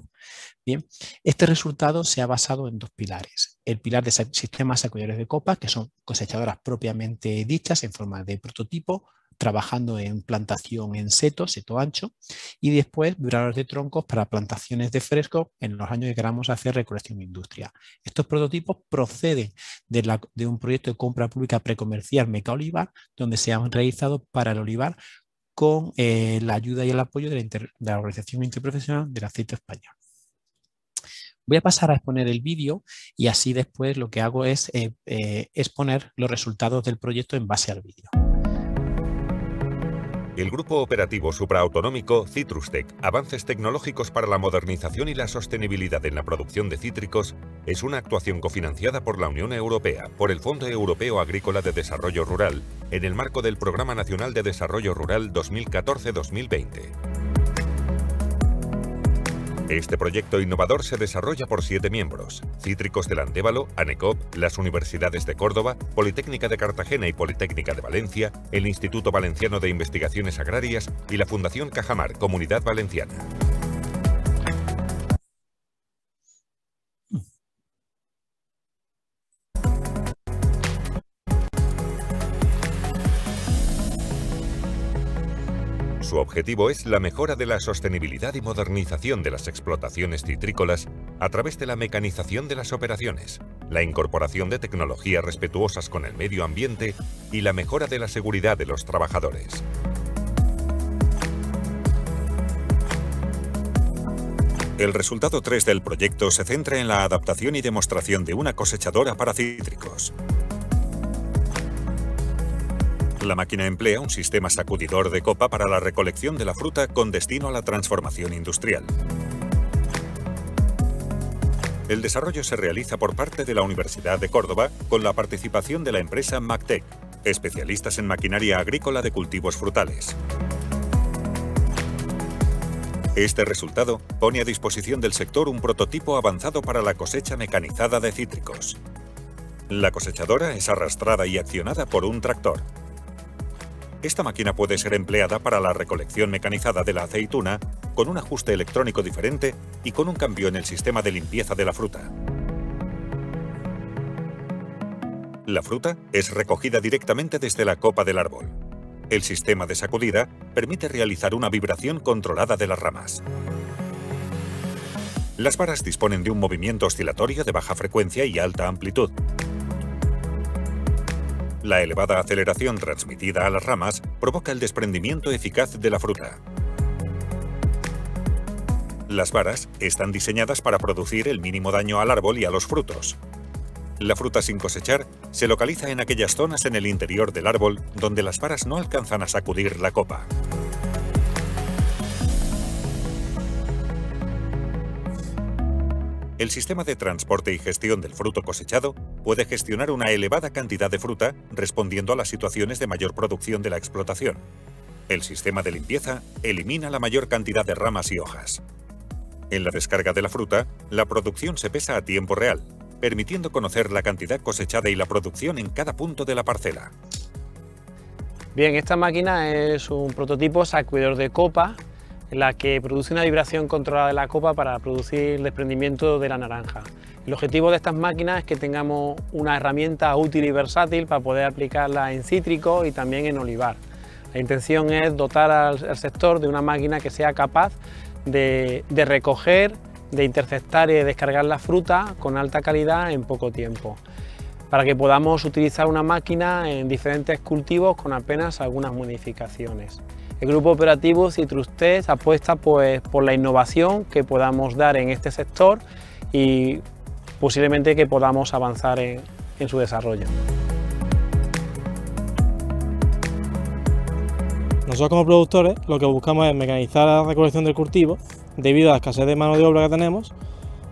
Bien, este resultado se ha basado en dos pilares. El pilar de sistemas sacudidores de copa, que son cosechadoras propiamente dichas en forma de prototipo, trabajando en plantación en seto ancho, y después vibradores de troncos para plantaciones de fresco en los años que queramos hacer recolección de industria. Estos prototipos proceden de un proyecto de compra pública precomercial Meca Olivar, donde se han realizado para el olivar con la ayuda y el apoyo de la Organización Interprofesional del Aceite Español. Voy a pasar a exponer el vídeo y así después lo que hago es exponer los resultados del proyecto en base al vídeo. El Grupo Operativo Supraautonómico Citrustech, Avances Tecnológicos para la Modernización y la Sostenibilidad en la Producción de Cítricos, es una actuación cofinanciada por la Unión Europea, por el Fondo Europeo Agrícola de Desarrollo Rural, en el marco del Programa Nacional de Desarrollo Rural 2014-2020. Este proyecto innovador se desarrolla por 7 miembros: Cítricos del Andévalo, ANECOP, las Universidades de Córdoba, Politécnica de Cartagena y Politécnica de Valencia, el Instituto Valenciano de Investigaciones Agrarias y la Fundación Cajamar, Comunidad Valenciana. Su objetivo es la mejora de la sostenibilidad y modernización de las explotaciones citrícolas a través de la mecanización de las operaciones, la incorporación de tecnologías respetuosas con el medio ambiente y la mejora de la seguridad de los trabajadores. El resultado 3 del proyecto se centra en la adaptación y demostración de una cosechadora para cítricos. La máquina emplea un sistema sacudidor de copa para la recolección de la fruta con destino a la transformación industrial. El desarrollo se realiza por parte de la Universidad de Córdoba con la participación de la empresa MacTec, especialistas en maquinaria agrícola de cultivos frutales. Este resultado pone a disposición del sector un prototipo avanzado para la cosecha mecanizada de cítricos. La cosechadora es arrastrada y accionada por un tractor. Esta máquina puede ser empleada para la recolección mecanizada de la aceituna con un ajuste electrónico diferente y con un cambio en el sistema de limpieza de la fruta. La fruta es recogida directamente desde la copa del árbol. El sistema de sacudida permite realizar una vibración controlada de las ramas. Las varas disponen de un movimiento oscilatorio de baja frecuencia y alta amplitud. La elevada aceleración transmitida a las ramas provoca el desprendimiento eficaz de la fruta. Las varas están diseñadas para producir el mínimo daño al árbol y a los frutos. La fruta sin cosechar se localiza en aquellas zonas en el interior del árbol donde las varas no alcanzan a sacudir la copa. El sistema de transporte y gestión del fruto cosechado puede gestionar una elevada cantidad de fruta respondiendo a las situaciones de mayor producción de la explotación. El sistema de limpieza elimina la mayor cantidad de ramas y hojas. En la descarga de la fruta, la producción se pesa a tiempo real, permitiendo conocer la cantidad cosechada y la producción en cada punto de la parcela. Bien, esta máquina es un prototipo sacudidor de copa en la que produce una vibración controlada de la copa para producir el desprendimiento de la naranja. El objetivo de estas máquinas es que tengamos una herramienta útil y versátil para poder aplicarla en cítrico y también en olivar. La intención es dotar al sector de una máquina que sea capaz de recoger, de interceptar y de descargar la fruta con alta calidad en poco tiempo, para que podamos utilizar una máquina en diferentes cultivos con apenas algunas modificaciones. El Grupo Operativo Citrustech apuesta por la innovación que podamos dar en este sector y posiblemente que podamos avanzar en su desarrollo. Nosotros como productores lo que buscamos es mecanizar la recolección del cultivo debido a la escasez de mano de obra que tenemos,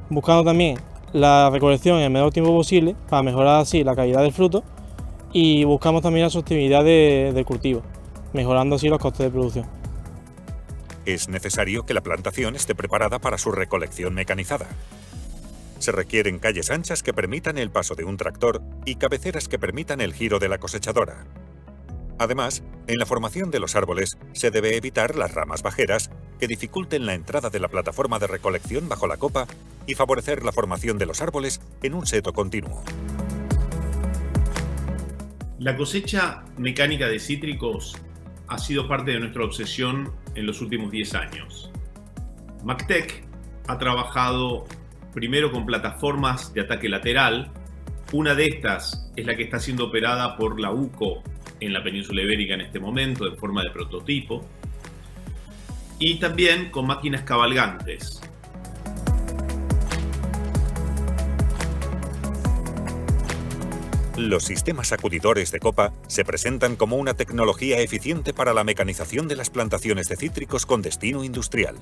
buscando también la recolección en el menor tiempo posible para mejorar así la calidad del fruto y buscamos también la sostenibilidad del cultivo, mejorando así los costes de producción. Es necesario que la plantación esté preparada para su recolección mecanizada. Se requieren calles anchas que permitan el paso de un tractor y cabeceras que permitan el giro de la cosechadora. Además, en la formación de los árboles se debe evitar las ramas bajeras que dificulten la entrada de la plataforma de recolección bajo la copa y favorecer la formación de los árboles en un seto continuo. La cosecha mecánica de cítricos ha sido parte de nuestra obsesión en los últimos 10 años. MacTec ha trabajado primero con plataformas de ataque lateral. Una de estas es la que está siendo operada por la UCO en la península ibérica en este momento, en forma de prototipo. Y también con máquinas cabalgantes. Los sistemas sacudidores de copa se presentan como una tecnología eficiente para la mecanización de las plantaciones de cítricos con destino industrial.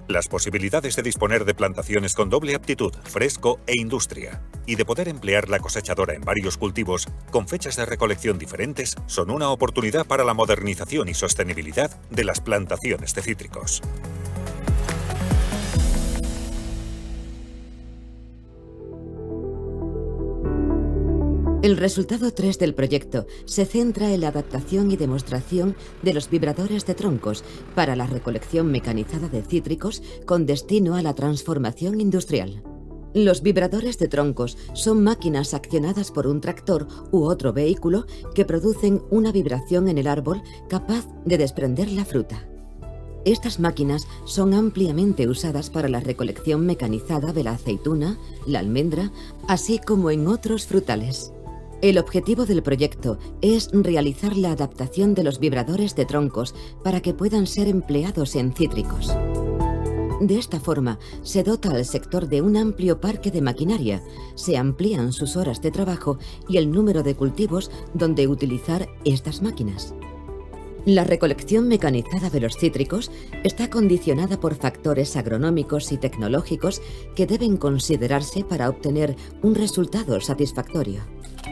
Las posibilidades de disponer de plantaciones con doble aptitud, fresco e industria, y de poder emplear la cosechadora en varios cultivos con fechas de recolección diferentes son una oportunidad para la modernización y sostenibilidad de las plantaciones de cítricos. El resultado 3 del proyecto se centra en la adaptación y demostración de los vibradores de troncos para la recolección mecanizada de cítricos con destino a la transformación industrial. Los vibradores de troncos son máquinas accionadas por un tractor u otro vehículo que producen una vibración en el árbol capaz de desprender la fruta. Estas máquinas son ampliamente usadas para la recolección mecanizada de la aceituna, la almendra, así como en otros frutales. El objetivo del proyecto es realizar la adaptación de los vibradores de troncos para que puedan ser empleados en cítricos. De esta forma, se dota al sector de un amplio parque de maquinaria, se amplían sus horas de trabajo y el número de cultivos donde utilizar estas máquinas. La recolección mecanizada de los cítricos está condicionada por factores agronómicos y tecnológicos que deben considerarse para obtener un resultado satisfactorio.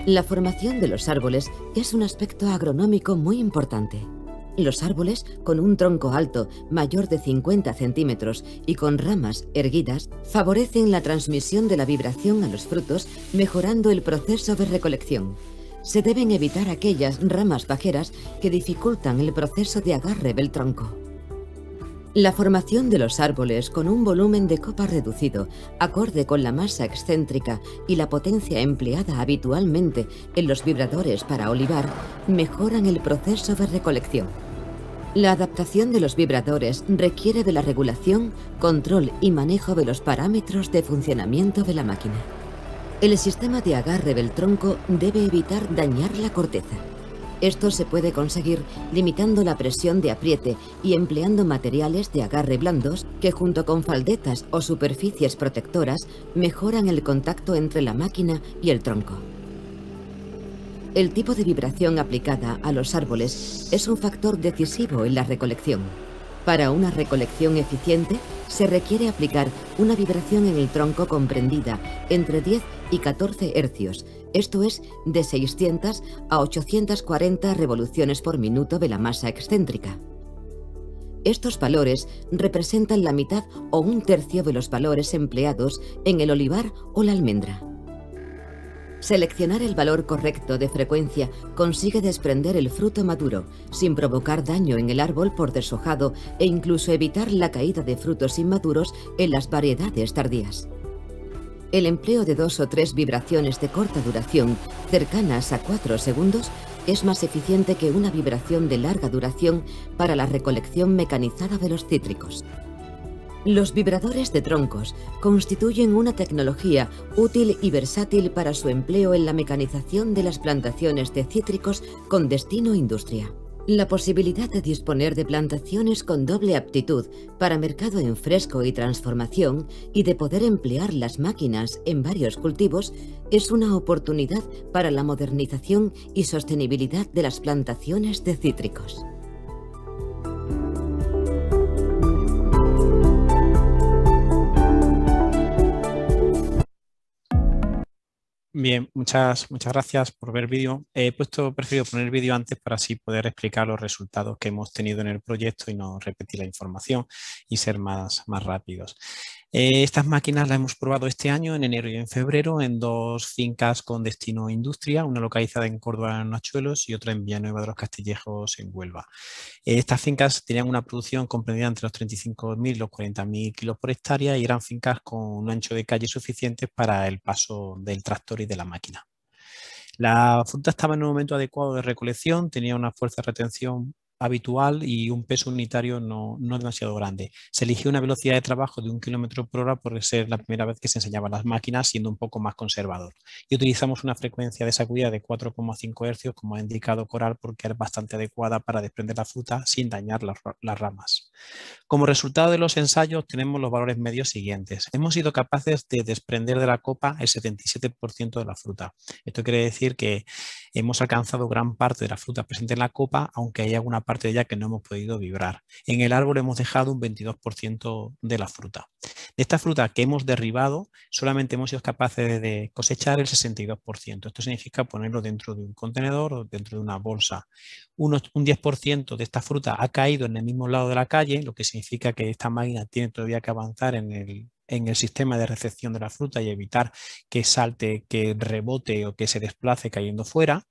La formación de los árboles es un aspecto agronómico muy importante. Los árboles con un tronco alto, mayor de 50 centímetros y con ramas erguidas, favorecen la transmisión de la vibración a los frutos, mejorando el proceso de recolección. Se deben evitar aquellas ramas bajeras que dificultan el proceso de agarre del tronco. La formación de los árboles con un volumen de copa reducido, acorde con la masa excéntrica y la potencia empleada habitualmente en los vibradores para olivar, mejoran el proceso de recolección. La adaptación de los vibradores requiere de la regulación, control y manejo de los parámetros de funcionamiento de la máquina. El sistema de agarre del tronco debe evitar dañar la corteza. Esto se puede conseguir limitando la presión de apriete y empleando materiales de agarre blandos que, junto con faldetas o superficies protectoras, mejoran el contacto entre la máquina y el tronco. El tipo de vibración aplicada a los árboles es un factor decisivo en la recolección. Para una recolección eficiente, se requiere aplicar una vibración en el tronco comprendida entre 10 y 14 hercios, esto es, de 600 a 840 revoluciones por minuto de la masa excéntrica. Estos valores representan la mitad o un tercio de los valores empleados en el olivar o la almendra. Seleccionar el valor correcto de frecuencia consigue desprender el fruto maduro, sin provocar daño en el árbol por deshojado e incluso evitar la caída de frutos inmaduros en las variedades tardías. El empleo de 2 o 3 vibraciones de corta duración, cercanas a 4 segundos, es más eficiente que una vibración de larga duración para la recolección mecanizada de los cítricos. Los vibradores de troncos constituyen una tecnología útil y versátil para su empleo en la mecanización de las plantaciones de cítricos con destino industria. La posibilidad de disponer de plantaciones con doble aptitud para mercado en fresco y transformación y de poder emplear las máquinas en varios cultivos es una oportunidad para la modernización y sostenibilidad de las plantaciones de cítricos. Bien, muchas gracias por ver el vídeo. He preferido poner el vídeo antes para así poder explicar los resultados que hemos tenido en el proyecto y no repetir la información y ser más rápidos. Estas máquinas las hemos probado este año, en enero y en febrero, en 2 fincas con destino industria, una localizada en Córdoba, en Nachuelos, y otra en Villanueva de los Castillejos, en Huelva. Estas fincas tenían una producción comprendida entre los 35.000 y los 40.000 kilos por hectárea y eran fincas con un ancho de calle suficiente para el paso del tractor y de la máquina. La fruta estaba en un momento adecuado de recolección, tenía una fuerza de retención habitual y un peso unitario no demasiado grande. Se eligió una velocidad de trabajo de 1 km por hora por ser la primera vez que se enseñaban las máquinas, siendo un poco más conservador. Y utilizamos una frecuencia de sacudida de 4,5 Hz, como ha indicado Coral, porque es bastante adecuada para desprender la fruta sin dañar las ramas. Como resultado de los ensayos tenemos los valores medios siguientes. Hemos sido capaces de desprender de la copa el 77% de la fruta. Esto quiere decir que hemos alcanzado gran parte de la fruta presente en la copa, aunque hay alguna parte de ella que no hemos podido vibrar. En el árbol hemos dejado un 22% de la fruta. De esta fruta que hemos derribado, solamente hemos sido capaces de cosechar el 62%. Esto significa ponerlo dentro de un contenedor o dentro de una bolsa. Un 10% de esta fruta ha caído en el mismo lado de la calle, lo que significa que esta máquina tiene todavía que avanzar en el sistema de recepción de la fruta y evitar que salte, que rebote o que se desplace cayendo fuera.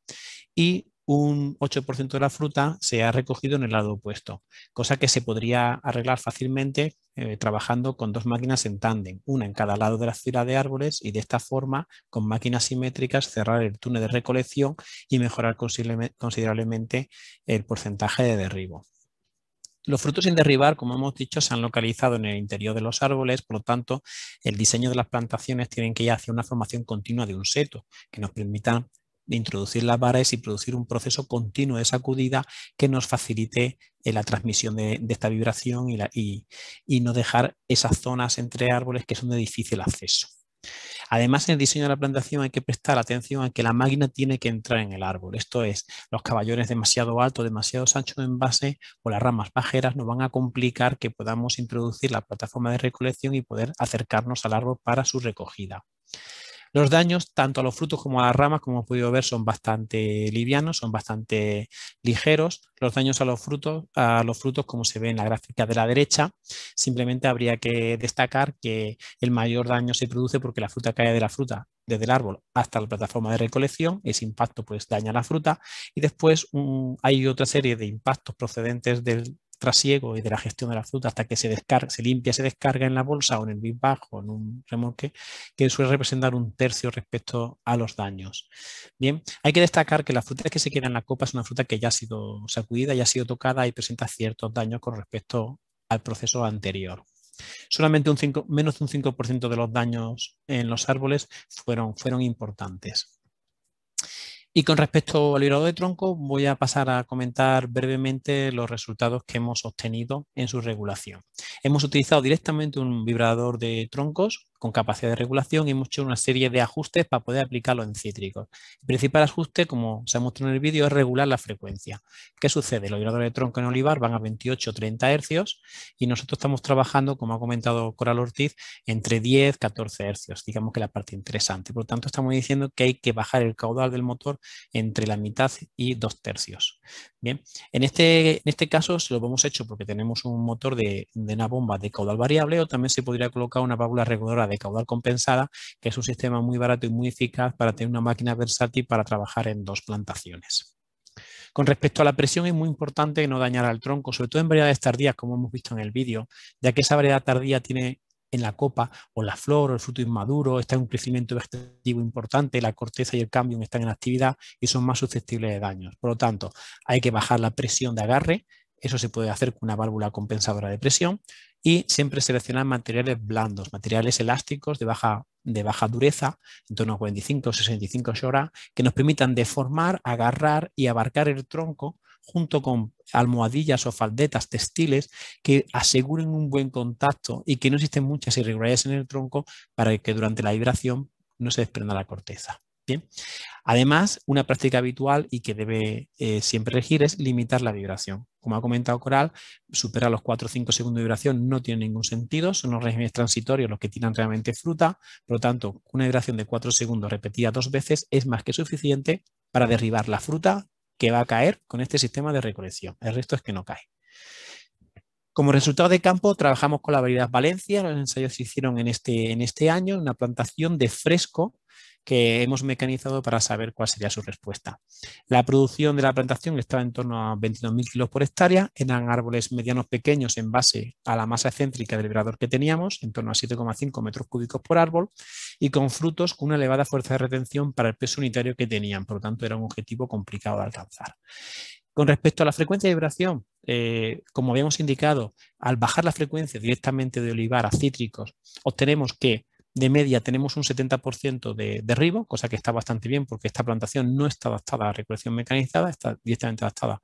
Y un 8% de la fruta se ha recogido en el lado opuesto, cosa que se podría arreglar fácilmente trabajando con 2 máquinas en tándem, una en cada lado de la fila de árboles, y de esta forma, con máquinas simétricas, cerrar el túnel de recolección y mejorar considerablemente el porcentaje de derribo. Los frutos sin derribar, como hemos dicho, se han localizado en el interior de los árboles, por lo tanto, el diseño de las plantaciones tienen que ir hacia una formación continua de un seto, que nos permita introducir las varas y producir un proceso continuo de sacudida que nos facilite la transmisión de esta vibración y no dejar esas zonas entre árboles que son de difícil acceso. Además, en el diseño de la plantación hay que prestar atención a que la máquina tiene que entrar en el árbol. Esto es, los caballones demasiado altos, demasiado anchos en base o las ramas bajeras nos van a complicar que podamos introducir la plataforma de recolección y poder acercarnos al árbol para su recogida. Los daños, tanto a los frutos como a las ramas, como hemos podido ver, son bastante livianos, son bastante ligeros. Los daños a los frutos, como se ve en la gráfica de la derecha, simplemente habría que destacar que el mayor daño se produce porque la fruta cae desde el árbol hasta la plataforma de recolección. Ese impacto pues daña la fruta y después hay otra serie de impactos procedentes del trasiego y de la gestión de la fruta hasta que se limpia, se descarga en la bolsa o en el big bag o en un remolque, que suele representar 1/3 respecto a los daños. Bien, hay que destacar que la fruta que se queda en la copa es una fruta que ya ha sido sacudida, ya ha sido tocada y presenta ciertos daños con respecto al proceso anterior. Solamente menos de un 5% de los daños en los árboles fueron importantes. Y con respecto al vibrador de tronco, voy a pasar a comentar brevemente los resultados que hemos obtenido en su regulación. Hemos utilizado directamente un vibrador de troncos con capacidad de regulación y hemos hecho una serie de ajustes para poder aplicarlo en cítricos. El principal ajuste, como se ha mostrado en el vídeo, es regular la frecuencia. ¿Qué sucede? Los vibradores de tronco en olivar van a 28-30 Hz y nosotros estamos trabajando, como ha comentado Coral Ortiz, entre 10-14 Hz, digamos que la parte interesante. Por lo tanto, estamos diciendo que hay que bajar el caudal del motor entre la mitad y 2/3. Bien, en este caso se lo hemos hecho porque tenemos un motor de una bomba de caudal variable, o también se podría colocar una válvula reguladora de caudal compensada, que es un sistema muy barato y muy eficaz para tener una máquina versátil para trabajar en 2 plantaciones. Con respecto a la presión, es muy importante no dañar al tronco, sobre todo en variedades tardías, como hemos visto en el vídeo, ya que esa variedad tardía tiene en la copa o la flor o el fruto inmaduro, está en un crecimiento vegetativo importante, la corteza y el cambium están en actividad y son más susceptibles de daños. Por lo tanto, hay que bajar la presión de agarre. Eso se puede hacer con una válvula compensadora de presión y siempre seleccionar materiales blandos, materiales elásticos de baja dureza, en torno a 45 o 65 shora, que nos permitan deformar, agarrar y abarcar el tronco junto con almohadillas o faldetas textiles que aseguren un buen contacto y que no existen muchas irregularidades en el tronco para que durante la vibración no se desprenda la corteza. Bien. Además, una práctica habitual y que debe siempre regir es limitar la vibración. Como ha comentado Coral, superar los 4 o 5 segundos de vibración no tiene ningún sentido, son los regímenes transitorios los que tiran realmente fruta, por lo tanto, una vibración de 4 segundos repetida 2 veces es más que suficiente para derribar la fruta que va a caer con este sistema de recolección. El resto es que no cae. Como resultado de campo, trabajamos con la variedad Valencia. Los ensayos se hicieron en este año, una plantación de fresco que hemos mecanizado para saber cuál sería su respuesta. La producción de la plantación estaba en torno a 22.000 kilos por hectárea. Eran árboles medianos pequeños en base a la masa excéntrica del vibrador que teníamos, en torno a 7,5 metros cúbicos por árbol, y con frutos con una elevada fuerza de retención para el peso unitario que tenían. Por lo tanto, era un objetivo complicado de alcanzar. Con respecto a la frecuencia de vibración, como habíamos indicado, al bajar la frecuencia directamente de olivar a cítricos, obtenemos que de media tenemos un 70% de derribo, cosa que está bastante bien porque esta plantación no está adaptada a la recolección mecanizada, está directamente adaptada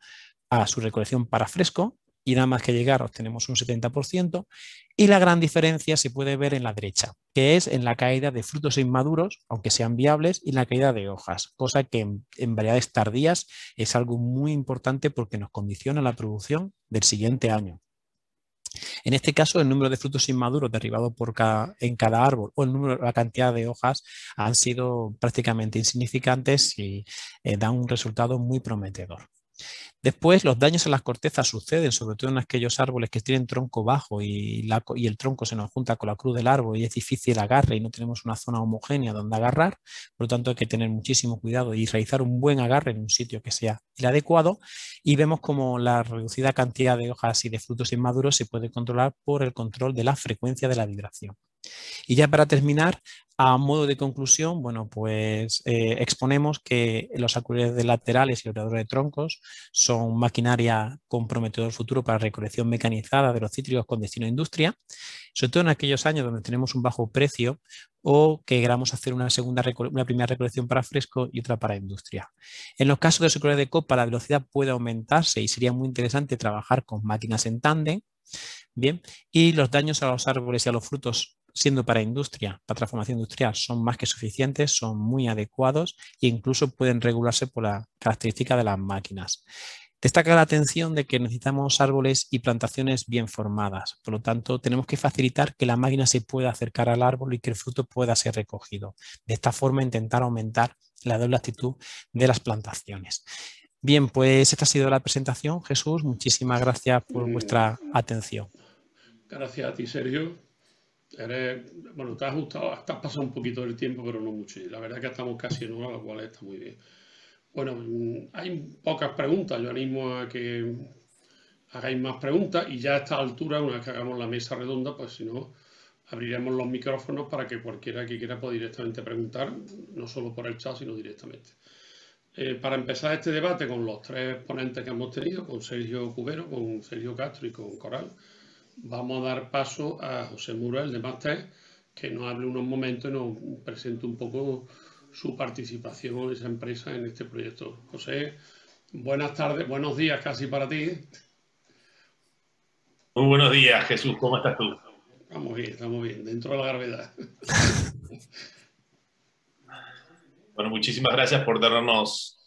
a su recolección para fresco, y nada más que llegar obtenemos un 70%, y la gran diferencia se puede ver en la derecha, que es en la caída de frutos inmaduros, aunque sean viables, y la caída de hojas, cosa que en variedades tardías es algo muy importante porque nos condiciona la producción del siguiente año. En este caso, el número de frutos inmaduros derribados en cada árbol o la cantidad de hojas han sido prácticamente insignificantes y dan un resultado muy prometedor. Después, los daños a las cortezas suceden, sobre todo en aquellos árboles que tienen tronco bajo y el tronco se nos junta con la cruz del árbol y es difícil el agarre y no tenemos una zona homogénea donde agarrar. Por lo tanto, hay que tener muchísimo cuidado y realizar un buen agarre en un sitio que sea el adecuado. Y vemos como la reducida cantidad de hojas y de frutos inmaduros se puede controlar por el control de la frecuencia de la vibración. Y ya para terminar, a modo de conclusión, bueno, pues exponemos que los acuíferos laterales y obradores de troncos son maquinaria con prometedor futuro para recolección mecanizada de los cítricos con destino a industria, sobre todo en aquellos años donde tenemos un bajo precio o que queramos hacer una primera recolección para fresco y otra para industria. En los casos de los acuíferos de copa, la velocidad puede aumentarse y sería muy interesante trabajar con máquinas en tándem. Bien, y los daños a los árboles y a los frutos, siendo para industria, para transformación industrial, son más que suficientes, son muy adecuados e incluso pueden regularse por la característica de las máquinas. Destaca la atención de que necesitamos árboles y plantaciones bien formadas, por lo tanto tenemos que facilitar que la máquina se pueda acercar al árbol y que el fruto pueda ser recogido. De esta forma intentar aumentar la doble actitud de las plantaciones. Bien, pues esta ha sido la presentación. Jesús, muchísimas gracias por vuestra atención. Gracias a ti, Sergio. Bueno, te has ajustado, te has pasado un poquito del tiempo, pero no mucho. Y la verdad es que estamos casi en hora, lo cual está muy bien. Bueno, hay pocas preguntas. Yo animo a que hagáis más preguntas y ya a esta altura, una vez que hagamos la mesa redonda, pues si no, abriremos los micrófonos para que cualquiera que quiera pueda directamente preguntar, no solo por el chat, sino directamente. Para empezar este debate con los tres ponentes que hemos tenido, con Sergio Cubero, con Sergio Castro y con Coral, vamos a dar paso a José Murel de Mastec, que nos hable unos momentos y nos presente un poco su participación en esa empresa en este proyecto. José, buenas tardes, buenos días casi para ti. Muy buenos días, Jesús, ¿cómo estás tú? Estamos bien, dentro de la gravedad. Bueno, muchísimas gracias por habernos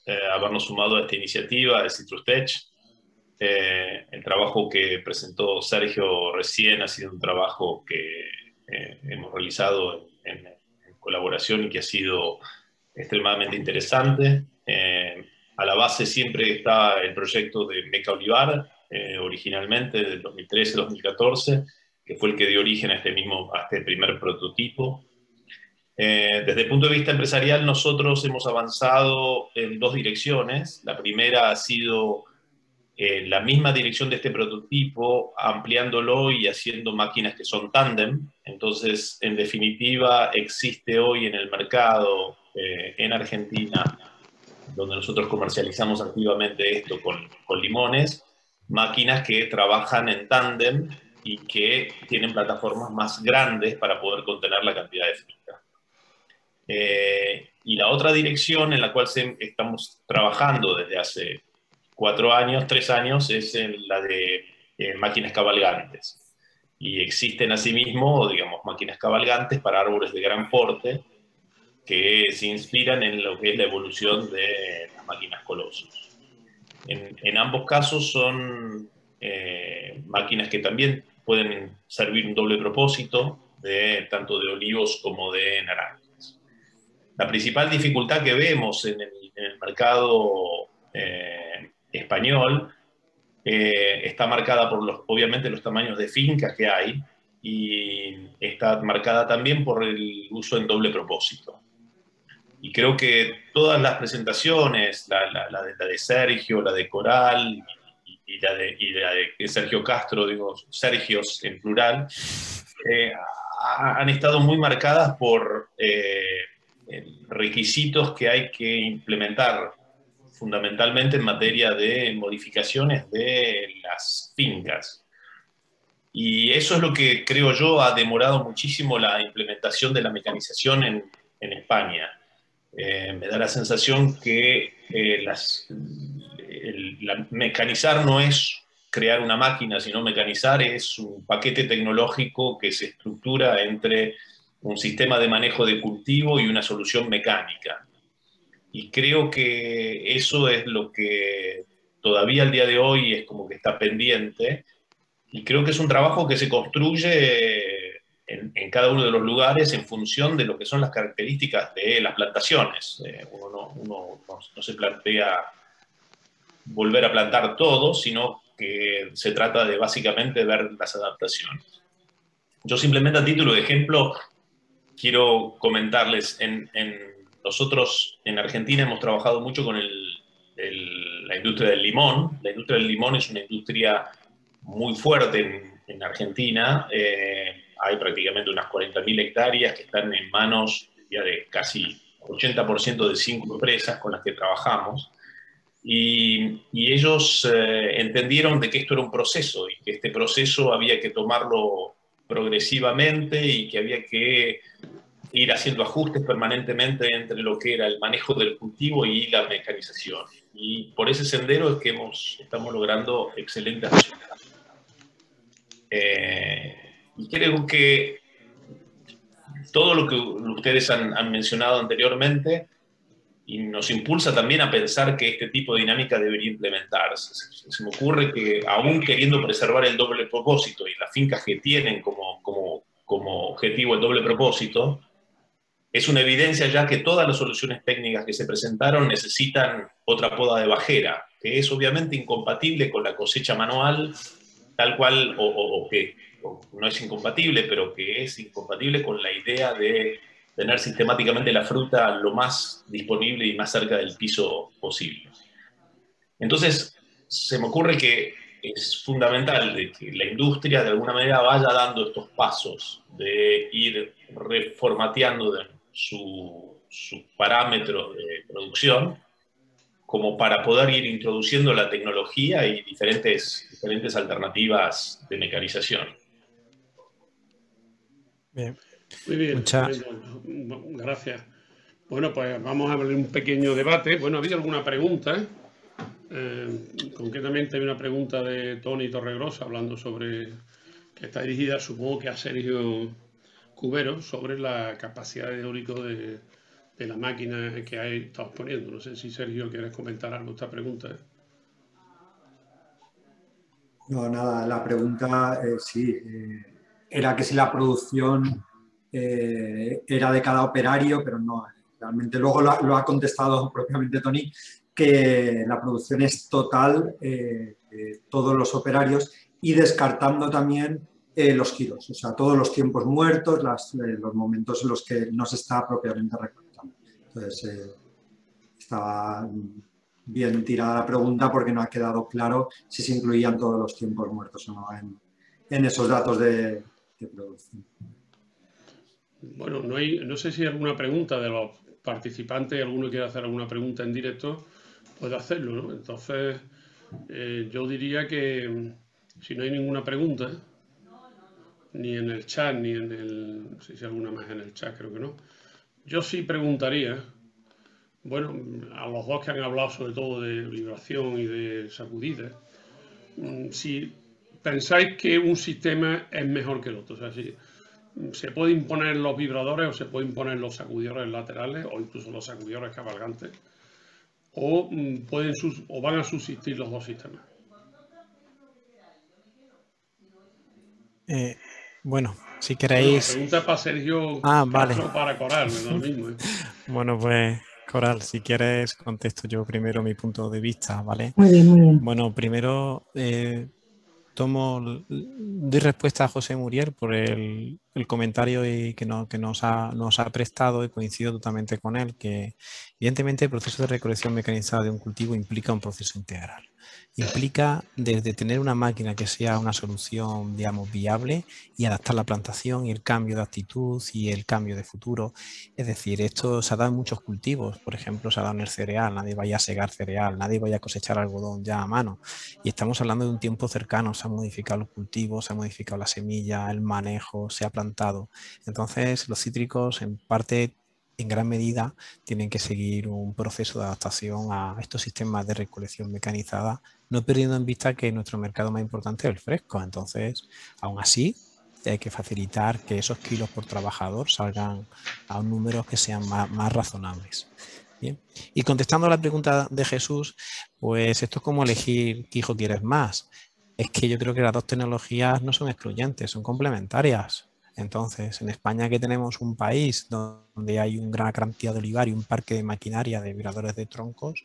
sumado a esta iniciativa de CitrusTech. El trabajo que presentó Sergio recién ha sido un trabajo que hemos realizado en colaboración y que ha sido extremadamente interesante. A la base siempre está el proyecto de Meca Olivar, originalmente del 2013-2014, que fue el que dio origen a este primer prototipo. Desde el punto de vista empresarial, nosotros hemos avanzado en dos direcciones. La primera ha sido la misma dirección de este prototipo, ampliándolo y haciendo máquinas que son tándem. Entonces, en definitiva, existe hoy en el mercado en Argentina, donde nosotros comercializamos activamente esto con limones, máquinas que trabajan en tándem y que tienen plataformas más grandes para poder contener la cantidad de fruta. Y la otra dirección en la cual estamos trabajando desde hace 3 años, es en la de máquinas cabalgantes. Y existen asimismo, digamos, máquinas cabalgantes para árboles de gran porte, que se inspiran en lo que es la evolución de las máquinas Colossus. En ambos casos son máquinas que también pueden servir un doble propósito, tanto de olivos como de naranjas. La principal dificultad que vemos en el mercado español está marcada por obviamente los tamaños de fincas que hay, y está marcada también por el uso en doble propósito. Y creo que todas las presentaciones, la de Sergio, la de Coral y la de Sergio Castro, digo, Sergios en plural, han estado muy marcadas por requisitos que hay que implementar fundamentalmente en materia de modificaciones de las fincas. Y eso es lo que creo yo ha demorado muchísimo la implementación de la mecanización en España. Me da la sensación que mecanizar no es crear una máquina, sino mecanizar es un paquete tecnológico que se estructura entre un sistema de manejo de cultivo y una solución mecánica. Y creo que eso es lo que todavía al día de hoy es como que está pendiente, y creo que es un trabajo que se construye en cada uno de los lugares en función de lo que son las características de las plantaciones. Uno no se plantea volver a plantar todo, sino que se trata de básicamente ver las adaptaciones. Yo simplemente a título de ejemplo quiero comentarles, nosotros en Argentina hemos trabajado mucho con la industria del limón. La industria del limón es una industria muy fuerte en Argentina. Hay prácticamente unas 40.000 hectáreas que están en manos ya de casi 80% de 5 empresas con las que trabajamos. Y ellos entendieron de que esto era un proceso y que este proceso había que tomarlo progresivamente y que había que ir haciendo ajustes permanentemente entre lo que era el manejo del cultivo y la mecanización. Y por ese sendero es que estamos logrando excelentes resultados. Y creo que todo lo que ustedes han mencionado anteriormente y nos impulsa también a pensar que este tipo de dinámica debería implementarse. Se me ocurre que aún queriendo preservar el doble propósito y las fincas que tienen como objetivo el doble propósito, es una evidencia ya que todas las soluciones técnicas que se presentaron necesitan otra poda de bajera, que es obviamente incompatible con la cosecha manual, tal cual, o que no es incompatible, pero que es incompatible con la idea de tener sistemáticamente la fruta lo más disponible y más cerca del piso posible. Entonces, se me ocurre que es fundamental de que la industria de alguna manera vaya dando estos pasos de ir reformateando su parámetro de producción como para poder ir introduciendo la tecnología y diferentes alternativas de mecanización. Bien. Muy bien, gracias. Bueno, pues vamos a abrir un pequeño debate. Bueno, ¿ha habido alguna pregunta? Concretamente hay una pregunta de Tony Torregrosa hablando sobre, que está dirigida supongo que a Sergio Cubero, sobre la capacidad de eólico de la máquina que estamos poniendo. No sé si Sergio quieres comentar algo de esta pregunta. No, nada, la pregunta sí, era que si la producción era de cada operario, pero no, realmente luego lo ha contestado propiamente Tony, que la producción es total de todos los operarios y descartando también los giros, o sea, todos los tiempos muertos, los momentos en los que no se está propiamente recolectando. Entonces, estaba bien tirada la pregunta porque no ha quedado claro si se incluían todos los tiempos muertos o no en esos datos de producción. Bueno, no sé si hay alguna pregunta de los participantes, alguno quiere hacer alguna pregunta en directo, puede hacerlo, ¿no? Entonces, yo diría que si no hay ninguna pregunta, ni en el chat, ni en el... No sé si hay alguna más en el chat, creo que no. Yo sí preguntaría, bueno, a los dos que han hablado sobre todo de vibración y de sacudidas, si pensáis que un sistema es mejor que el otro, o sea, si se puede imponer los vibradores o se puede imponer los sacudidores laterales o incluso los sacudidores cabalgantes, o van a subsistir los dos sistemas. Bueno, si queréis... La pregunta es para Sergio vale. o para Coral, es lo mismo. Bueno, pues Coral, si quieres contesto yo primero mi punto de vista, ¿vale? Muy bien, muy bien. Bueno, primero doy respuesta a José Muriel por el comentario que nos ha prestado, y coincido totalmente con él, que evidentemente el proceso de recolección mecanizada de un cultivo implica un proceso integral. Implica desde tener una máquina que sea una solución, digamos, viable, y adaptar la plantación y el cambio de actitud y el cambio de futuro. Es decir, esto se ha dado en muchos cultivos. Por ejemplo, se ha dado en el cereal. Nadie vaya a segar cereal, nadie vaya a cosechar algodón ya a mano. Y estamos hablando de un tiempo cercano. Se han modificado los cultivos, se ha modificado la semilla, el manejo, se ha plantado. Entonces, los cítricos en parte, en gran medida, tienen que seguir un proceso de adaptación a estos sistemas de recolección mecanizada, no perdiendo en vista que nuestro mercado más importante es el fresco. Entonces, aún así, hay que facilitar que esos kilos por trabajador salgan a un número que sean más razonables. Bien. Y contestando a la pregunta de Jesús, pues esto es como elegir qué hijo quieres más. Es que yo creo que las dos tecnologías no son excluyentes, son complementarias. Entonces, en España, que tenemos un país donde hay una gran cantidad de olivar y un parque de maquinaria de vibradores de troncos,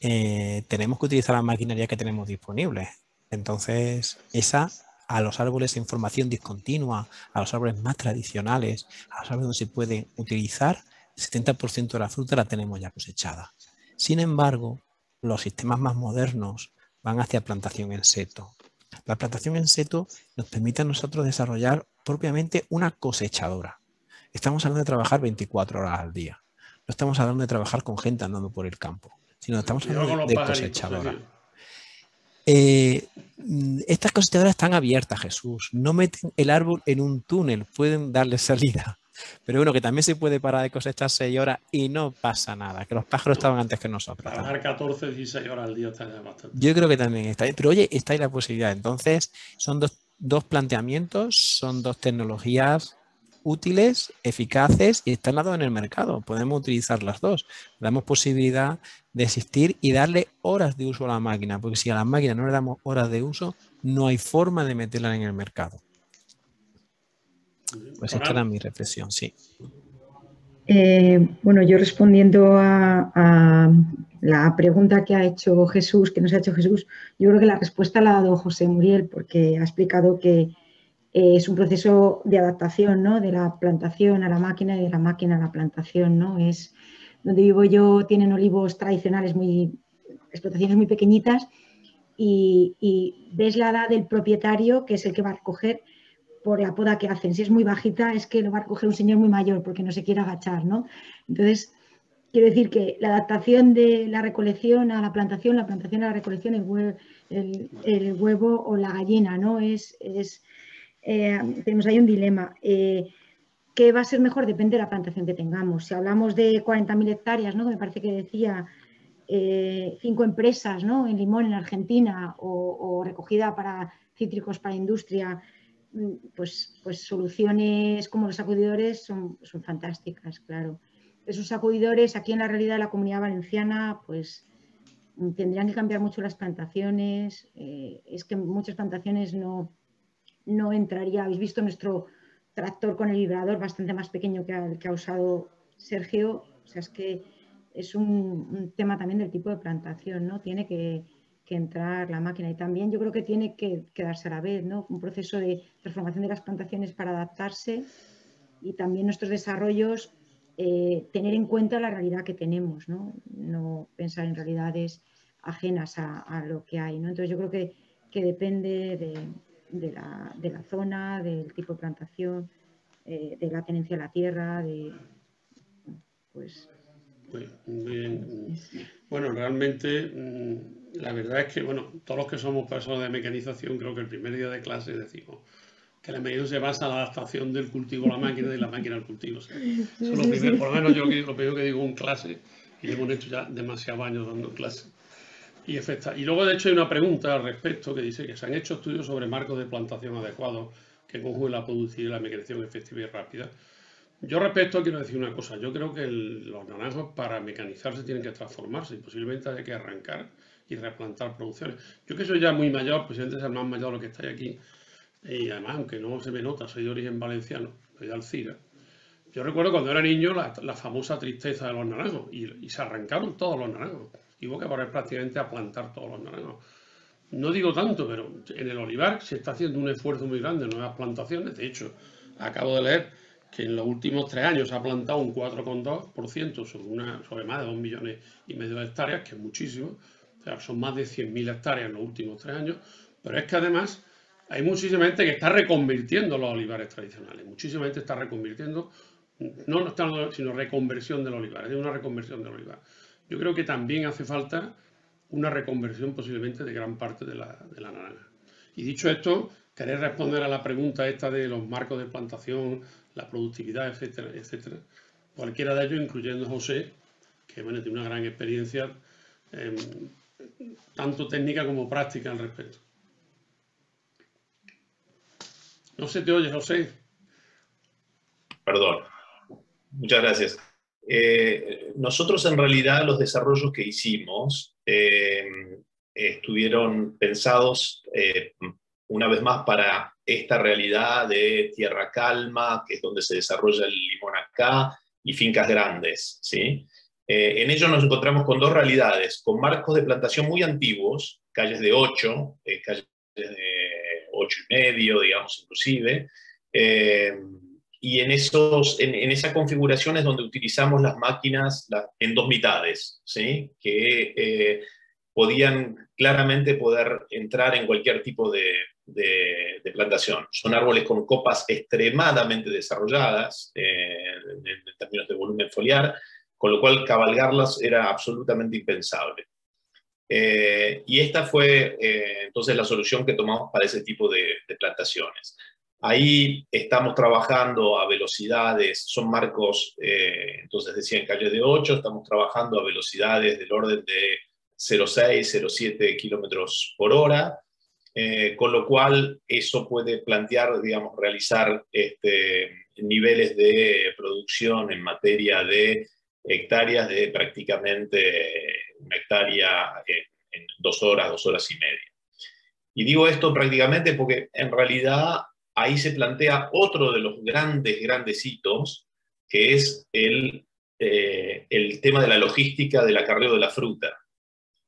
tenemos que utilizar la maquinaria que tenemos disponible. Entonces, a los árboles en formación discontinua, a los árboles más tradicionales, a los árboles donde se puede utilizar, el 70% de la fruta la tenemos ya cosechada. Sin embargo, los sistemas más modernos van hacia plantación en seto. La plantación en seto nos permite a nosotros desarrollar propiamente una cosechadora. Estamos hablando de trabajar 24 horas al día. No estamos hablando de trabajar con gente andando por el campo, sino estamos hablando de cosechadora. Estas cosechadoras están abiertas, Jesús. No meten el árbol en un túnel, pueden darle salida. Pero bueno, que también se puede parar de cosechar 6 horas y no pasa nada, que los pájaros estaban antes que nosotros. Trabajar 14, 16 horas al día está ya bastante. Yo creo que también está bien, pero oye, está ahí la posibilidad. Entonces, son dos planteamientos, son dos tecnologías útiles, eficaces y están dadas en el mercado. Podemos utilizar las dos. Damos posibilidad de existir y darle horas de uso a la máquina, porque si a la máquina no le damos horas de uso, no hay forma de meterla en el mercado. Pues esta era mi reflexión, sí. Bueno, yo respondiendo a la pregunta que ha hecho Jesús, que nos ha hecho Jesús, yo creo que la respuesta la ha dado José Muriel, porque ha explicado que es un proceso de adaptación, ¿no?, de la plantación a la máquina y de la máquina a la plantación, ¿no? Es donde vivo yo, tienen olivos tradicionales, explotaciones muy pequeñitas, y ves la edad del propietario, que es el que va a recoger, por la poda que hacen. Si es muy bajita, es que lo va a recoger un señor muy mayor porque no se quiere agachar, ¿no? Entonces, quiero decir que la adaptación de la recolección a la plantación a la recolección, el huevo o la gallina, ¿no? Tenemos ahí un dilema. ¿Qué va a ser mejor? Depende de la plantación que tengamos. Si hablamos de 40.000 hectáreas, ¿no?, que me parece que decía 5 empresas, ¿no?, en limón en Argentina, o recogida para cítricos para industria, pues soluciones como los sacudidores son fantásticas, claro. Esos sacudidores, aquí en la realidad de la Comunidad Valenciana, pues tendrían que cambiar mucho las plantaciones. Es que muchas plantaciones no entraría. Habéis visto nuestro tractor con el vibrador bastante más pequeño que el que ha usado Sergio. O sea, es que es un tema también del tipo de plantación, ¿no? Tiene que entrar la máquina, y también yo creo que tiene que darse a la vez, ¿no?, un proceso de transformación de las plantaciones para adaptarse, y también nuestros desarrollos tener en cuenta la realidad que tenemos, ¿no? No pensar en realidades ajenas a lo que hay, ¿no? Entonces yo creo que depende de la zona, del tipo de plantación, de la tenencia de la tierra, pues... Muy bien. Bueno, realmente la verdad es que, bueno, todos los que somos personas de mecanización, creo que el primer día de clase decimos que la mecanización se basa en la adaptación del cultivo a la máquina y la máquina al cultivo. O sea, eso es lo primero, por lo menos yo lo primero que digo en clase, y lo hemos hecho ya demasiados años dando clases. Y luego, de hecho, hay una pregunta al respecto que dice que se han hecho estudios sobre marcos de plantación adecuados que conjuguen la productividad y la mecanización efectiva y rápida. Yo respecto quiero decir una cosa, yo creo que los naranjos para mecanizarse tienen que transformarse y posiblemente haya que arrancar y replantar producciones. Yo que soy ya muy mayor, posiblemente sea el más mayor de los que estáis aquí, y además, aunque no se me nota, soy de origen valenciano, soy de Alcira. Yo recuerdo cuando era niño la famosa tristeza de los naranjos y se arrancaron todos los naranjos. Y hubo que poner prácticamente a plantar todos los naranjos. No digo tanto, pero en el olivar se está haciendo un esfuerzo muy grande en nuevas plantaciones. De hecho, acabo de leer que en los últimos 3 años se ha plantado un 4,2% sobre más de 2,5 millones de hectáreas, que es muchísimo. O sea, son más de 100.000 hectáreas en los últimos 3 años. Pero es que además hay muchísima gente que está reconvirtiendo los olivares tradicionales. Muchísima gente está reconvirtiendo, sino reconversión del olivar. Es una reconversión del olivar. Yo creo que también hace falta una reconversión posiblemente de gran parte de la naranja. Y dicho esto, queréis responder a la pregunta esta de los marcos de plantación, la productividad, etcétera, etcétera. Cualquiera de ellos, incluyendo José, que bueno, tiene una gran experiencia, tanto técnica como práctica al respecto. No se te oye, José. Perdón. Muchas gracias. Nosotros en realidad los desarrollos que hicimos estuvieron pensados una vez más para esta realidad de tierra calma, que es donde se desarrolla el limón acá, y fincas grandes, ¿sí? En ello nos encontramos con dos realidades, con marcos de plantación muy antiguos, calles de 8, calles de 8,5, digamos, inclusive, y en esas configuraciones donde utilizamos las máquinas en 2 mitades, ¿sí? Que podían claramente poder entrar en cualquier tipo de plantación. Son árboles con copas extremadamente desarrolladas en términos de volumen foliar, con lo cual cabalgarlas era absolutamente impensable. Y esta fue entonces la solución que tomamos para ese tipo de plantaciones. Ahí estamos trabajando a velocidades, son marcos, entonces decía en calle de 8, estamos trabajando a velocidades del orden de 0,6, 0,7 kilómetros por hora, con lo cual eso puede plantear, digamos, realizar niveles de producción en materia de hectáreas de prácticamente una hectárea en 2 horas, 2 horas y media. Y digo esto prácticamente porque en realidad ahí se plantea otro de los grandes hitos, que es el tema de la logística del acarreo de la fruta.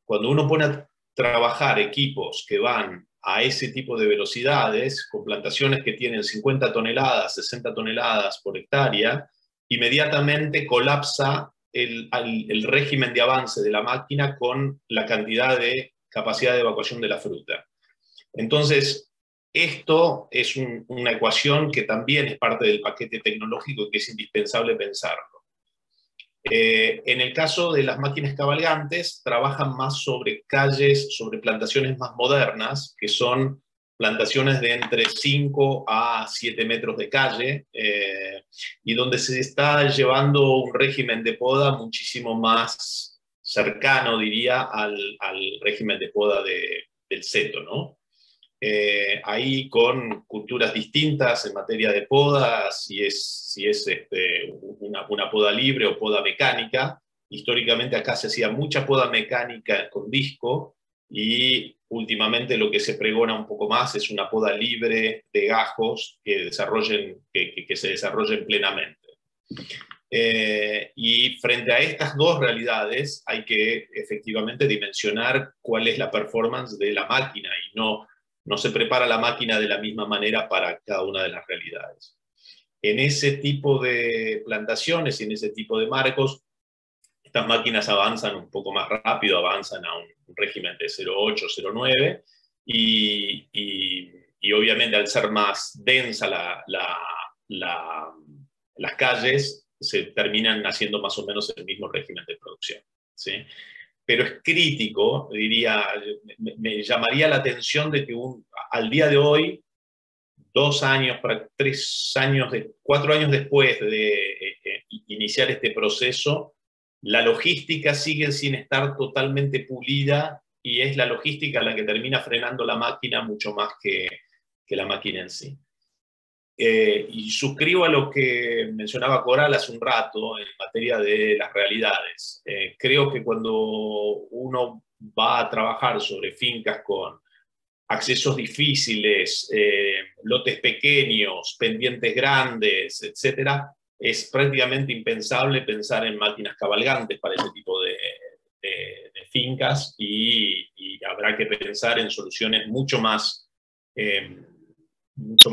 Cuando uno pone a trabajar equipos que van a ese tipo de velocidades, con plantaciones que tienen 50 toneladas, 60 toneladas por hectárea, inmediatamente colapsa el régimen de avance de la máquina con la cantidad de capacidad de evacuación de la fruta. Entonces, esto es una ecuación que también es parte del paquete tecnológico y que es indispensable pensarlo. En el caso de las máquinas cabalgantes, trabajan más sobre calles, sobre plantaciones más modernas, que son plantaciones de entre 5 a 7 metros de calle, y donde se está llevando un régimen de poda muchísimo más cercano, diría, al régimen de poda del seto, ¿no? Ahí con culturas distintas en materia de poda, si es una poda libre o poda mecánica. Históricamente acá se hacía mucha poda mecánica con disco, y últimamente lo que se pregona un poco más es una poda libre de gajos que se desarrollen plenamente. Y frente a estas dos realidades hay que efectivamente dimensionar cuál es la performance de la máquina, y no se prepara la máquina de la misma manera para cada una de las realidades. En ese tipo de plantaciones y en ese tipo de marcos, estas máquinas avanzan un poco más rápido, avanzan a un régimen de 0,8, 0,9, y obviamente al ser más densa las calles, se terminan haciendo más o menos el mismo régimen de producción, ¿sí? Pero es crítico, diría, me llamaría la atención de que al día de hoy, 2 años, 3 años, 4 años después de iniciar este proceso, la logística sigue sin estar totalmente pulida, y es la logística la que termina frenando la máquina mucho más que la máquina en sí. Y suscribo a lo que mencionaba Coral hace un rato en materia de las realidades. Creo que cuando uno va a trabajar sobre fincas con accesos difíciles, lotes pequeños, pendientes grandes, etc., es prácticamente impensable pensar en máquinas cabalgantes para ese tipo de fincas y habrá que pensar en soluciones mucho más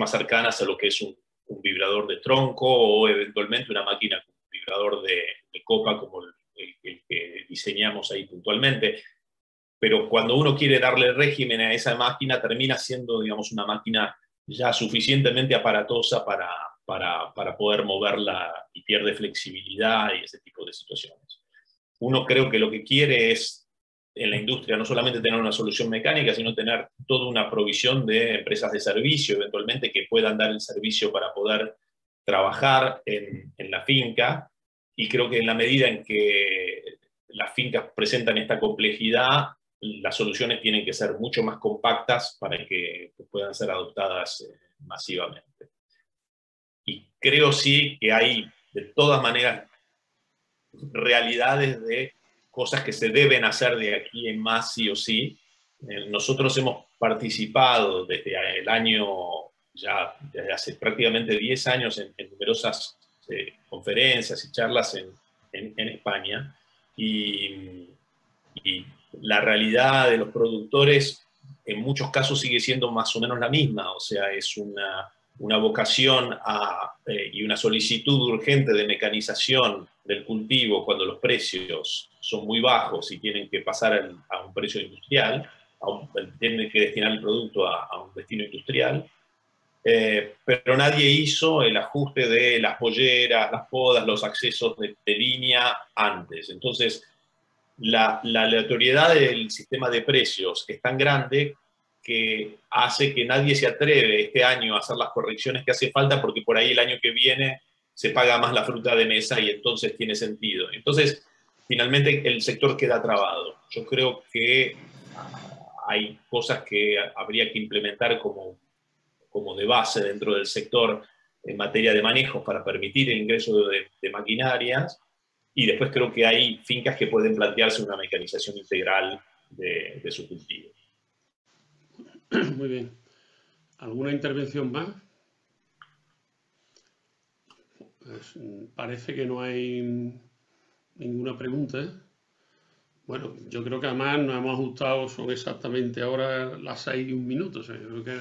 cercanas a lo que es un vibrador de tronco o eventualmente una máquina con un vibrador de copa como el que diseñamos ahí puntualmente. Pero cuando uno quiere darle régimen a esa máquina, termina siendo, digamos, una máquina ya suficientemente aparatosa para poder moverla y pierde flexibilidad y ese tipo de situaciones. Uno creo que lo que quiere es, en la industria, no solamente tener una solución mecánica, sino tener toda una provisión de empresas de servicio, eventualmente, que puedan dar el servicio para poder trabajar en la finca. Y creo que en la medida en que las fincas presentan esta complejidad, las soluciones tienen que ser mucho más compactas para que puedan ser adoptadas masivamente. Y creo sí que hay, de todas maneras, realidades de cosas que se deben hacer de aquí en más sí o sí. Nosotros hemos participado desde el año, ya desde hace prácticamente 10 años, en numerosas conferencias y charlas en España, y la realidad de los productores en muchos casos sigue siendo más o menos la misma, o sea, es una vocación y una solicitud urgente de mecanización del cultivo cuando los precios son muy bajos y tienen que pasar a un precio industrial, tienen que destinar el producto a un destino industrial, pero nadie hizo el ajuste de las polleras, las podas, los accesos de línea antes. Entonces, la aleatoriedad del sistema de precios es tan grande que hace que nadie se atreve este año a hacer las correcciones que hace falta, porque por ahí el año que viene se paga más la fruta de mesa y entonces tiene sentido. Entonces, finalmente el sector queda trabado. Yo creo que hay cosas que habría que implementar como de base dentro del sector en materia de manejos para permitir el ingreso de maquinarias, y después creo que hay fincas que pueden plantearse una mecanización integral de su cultivo. Muy bien. ¿Alguna intervención más? Pues, parece que no hay ninguna pregunta. Bueno, yo creo que además nos hemos ajustado, son exactamente ahora las 6:01. O sea, yo creo que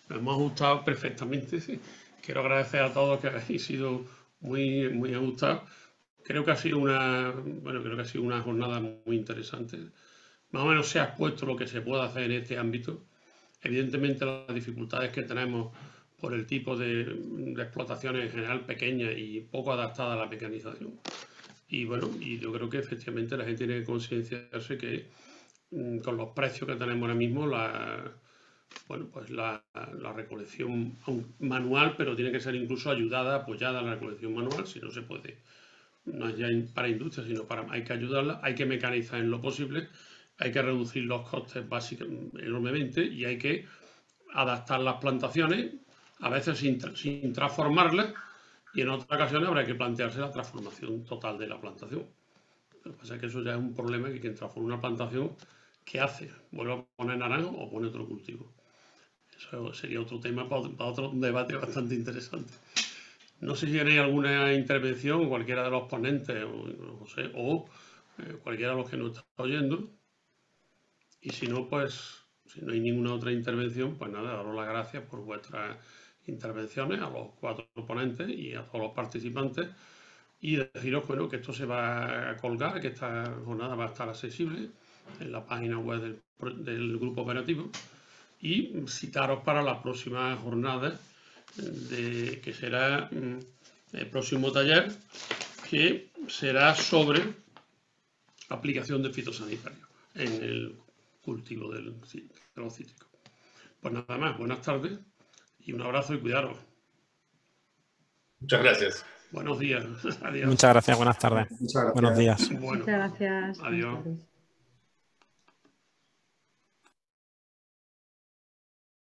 nos hemos ajustado perfectamente. Sí. Quiero agradecer a todos que habéis sido muy, muy ajustados. Creo que ha sido una jornada muy interesante. Más o menos se ha expuesto lo que se puede hacer en este ámbito. Evidentemente, las dificultades que tenemos por el tipo de explotaciones en general pequeñas y poco adaptadas a la mecanización. Y bueno, y yo creo que efectivamente la gente tiene que concienciarse que con los precios que tenemos ahora mismo, la recolección manual, pero tiene que ser incluso apoyada la recolección manual, si no se puede, no es ya para industria, sino hay que ayudarla, hay que mecanizar en lo posible, hay que reducir los costes básicamente enormemente y hay que adaptar las plantaciones, a veces sin transformarlas, y en otras ocasiones habrá que plantearse la transformación total de la plantación. Lo que pasa es que eso ya es un problema, que quien transforma una plantación, ¿qué hace? ¿Vuelve a poner naranjo o pone otro cultivo? Eso sería otro tema para otro debate bastante interesante. No sé si tenéis alguna intervención, cualquiera de los ponentes, o cualquiera de los que nos está oyendo. Y si no, pues, si no hay ninguna otra intervención, pues nada, daros las gracias por vuestras intervenciones, a los 4 ponentes y a todos los participantes, y deciros, bueno, que esto se va a colgar, que esta jornada va a estar accesible en la página web del grupo operativo, y citaros para la próxima jornada, que será el próximo taller, que será sobre aplicación de fitosanitarios en el cultivo de los cítricos. Pues nada más, buenas tardes y un abrazo y cuidaros. Muchas gracias. Buenos días. Adiós. Muchas gracias, buenas tardes. Muchas gracias. Buenos días. Muchas gracias. Adiós. Buenas tardes.